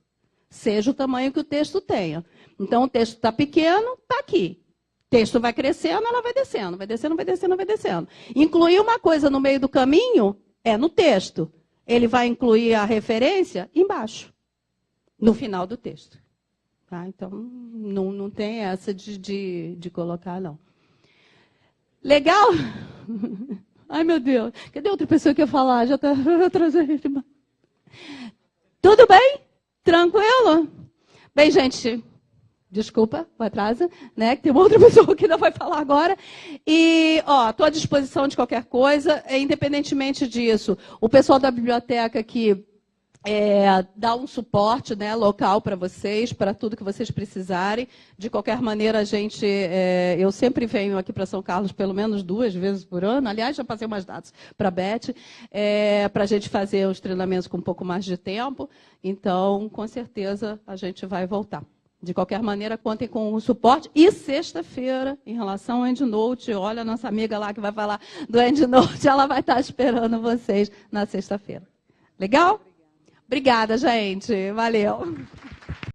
Seja o tamanho que o texto tenha. Então, o texto está pequeno, está aqui. O texto vai crescendo, ela vai descendo, vai descendo, vai descendo, vai descendo. Incluir uma coisa no meio do caminho é no texto. Ele vai incluir a referência embaixo, no final do texto. Tá? Então, não tem essa de colocar, não. Legal? Ai, meu Deus. Cadê outra pessoa que ia falar? Já está atrasando. Tudo bem? Tranquilo? Bem, gente... Desculpa o atraso, né? Que tem uma outra pessoa que ainda vai falar agora. E, estou à disposição de qualquer coisa, independentemente disso. O pessoal da biblioteca aqui dá um suporte, né, local para vocês, para tudo que vocês precisarem. De qualquer maneira, eu sempre venho aqui para São Carlos pelo menos 2 vezes por ano. Aliás, já passei umas datas para a Beth, para a gente fazer os treinamentos com um pouco mais de tempo. Então, com certeza, a gente vai voltar. De qualquer maneira, contem com o suporte. E sexta-feira, em relação ao EndNote, olha a nossa amiga lá que vai falar do EndNote, ela vai estar esperando vocês na sexta-feira. Legal? Obrigada, gente. Valeu.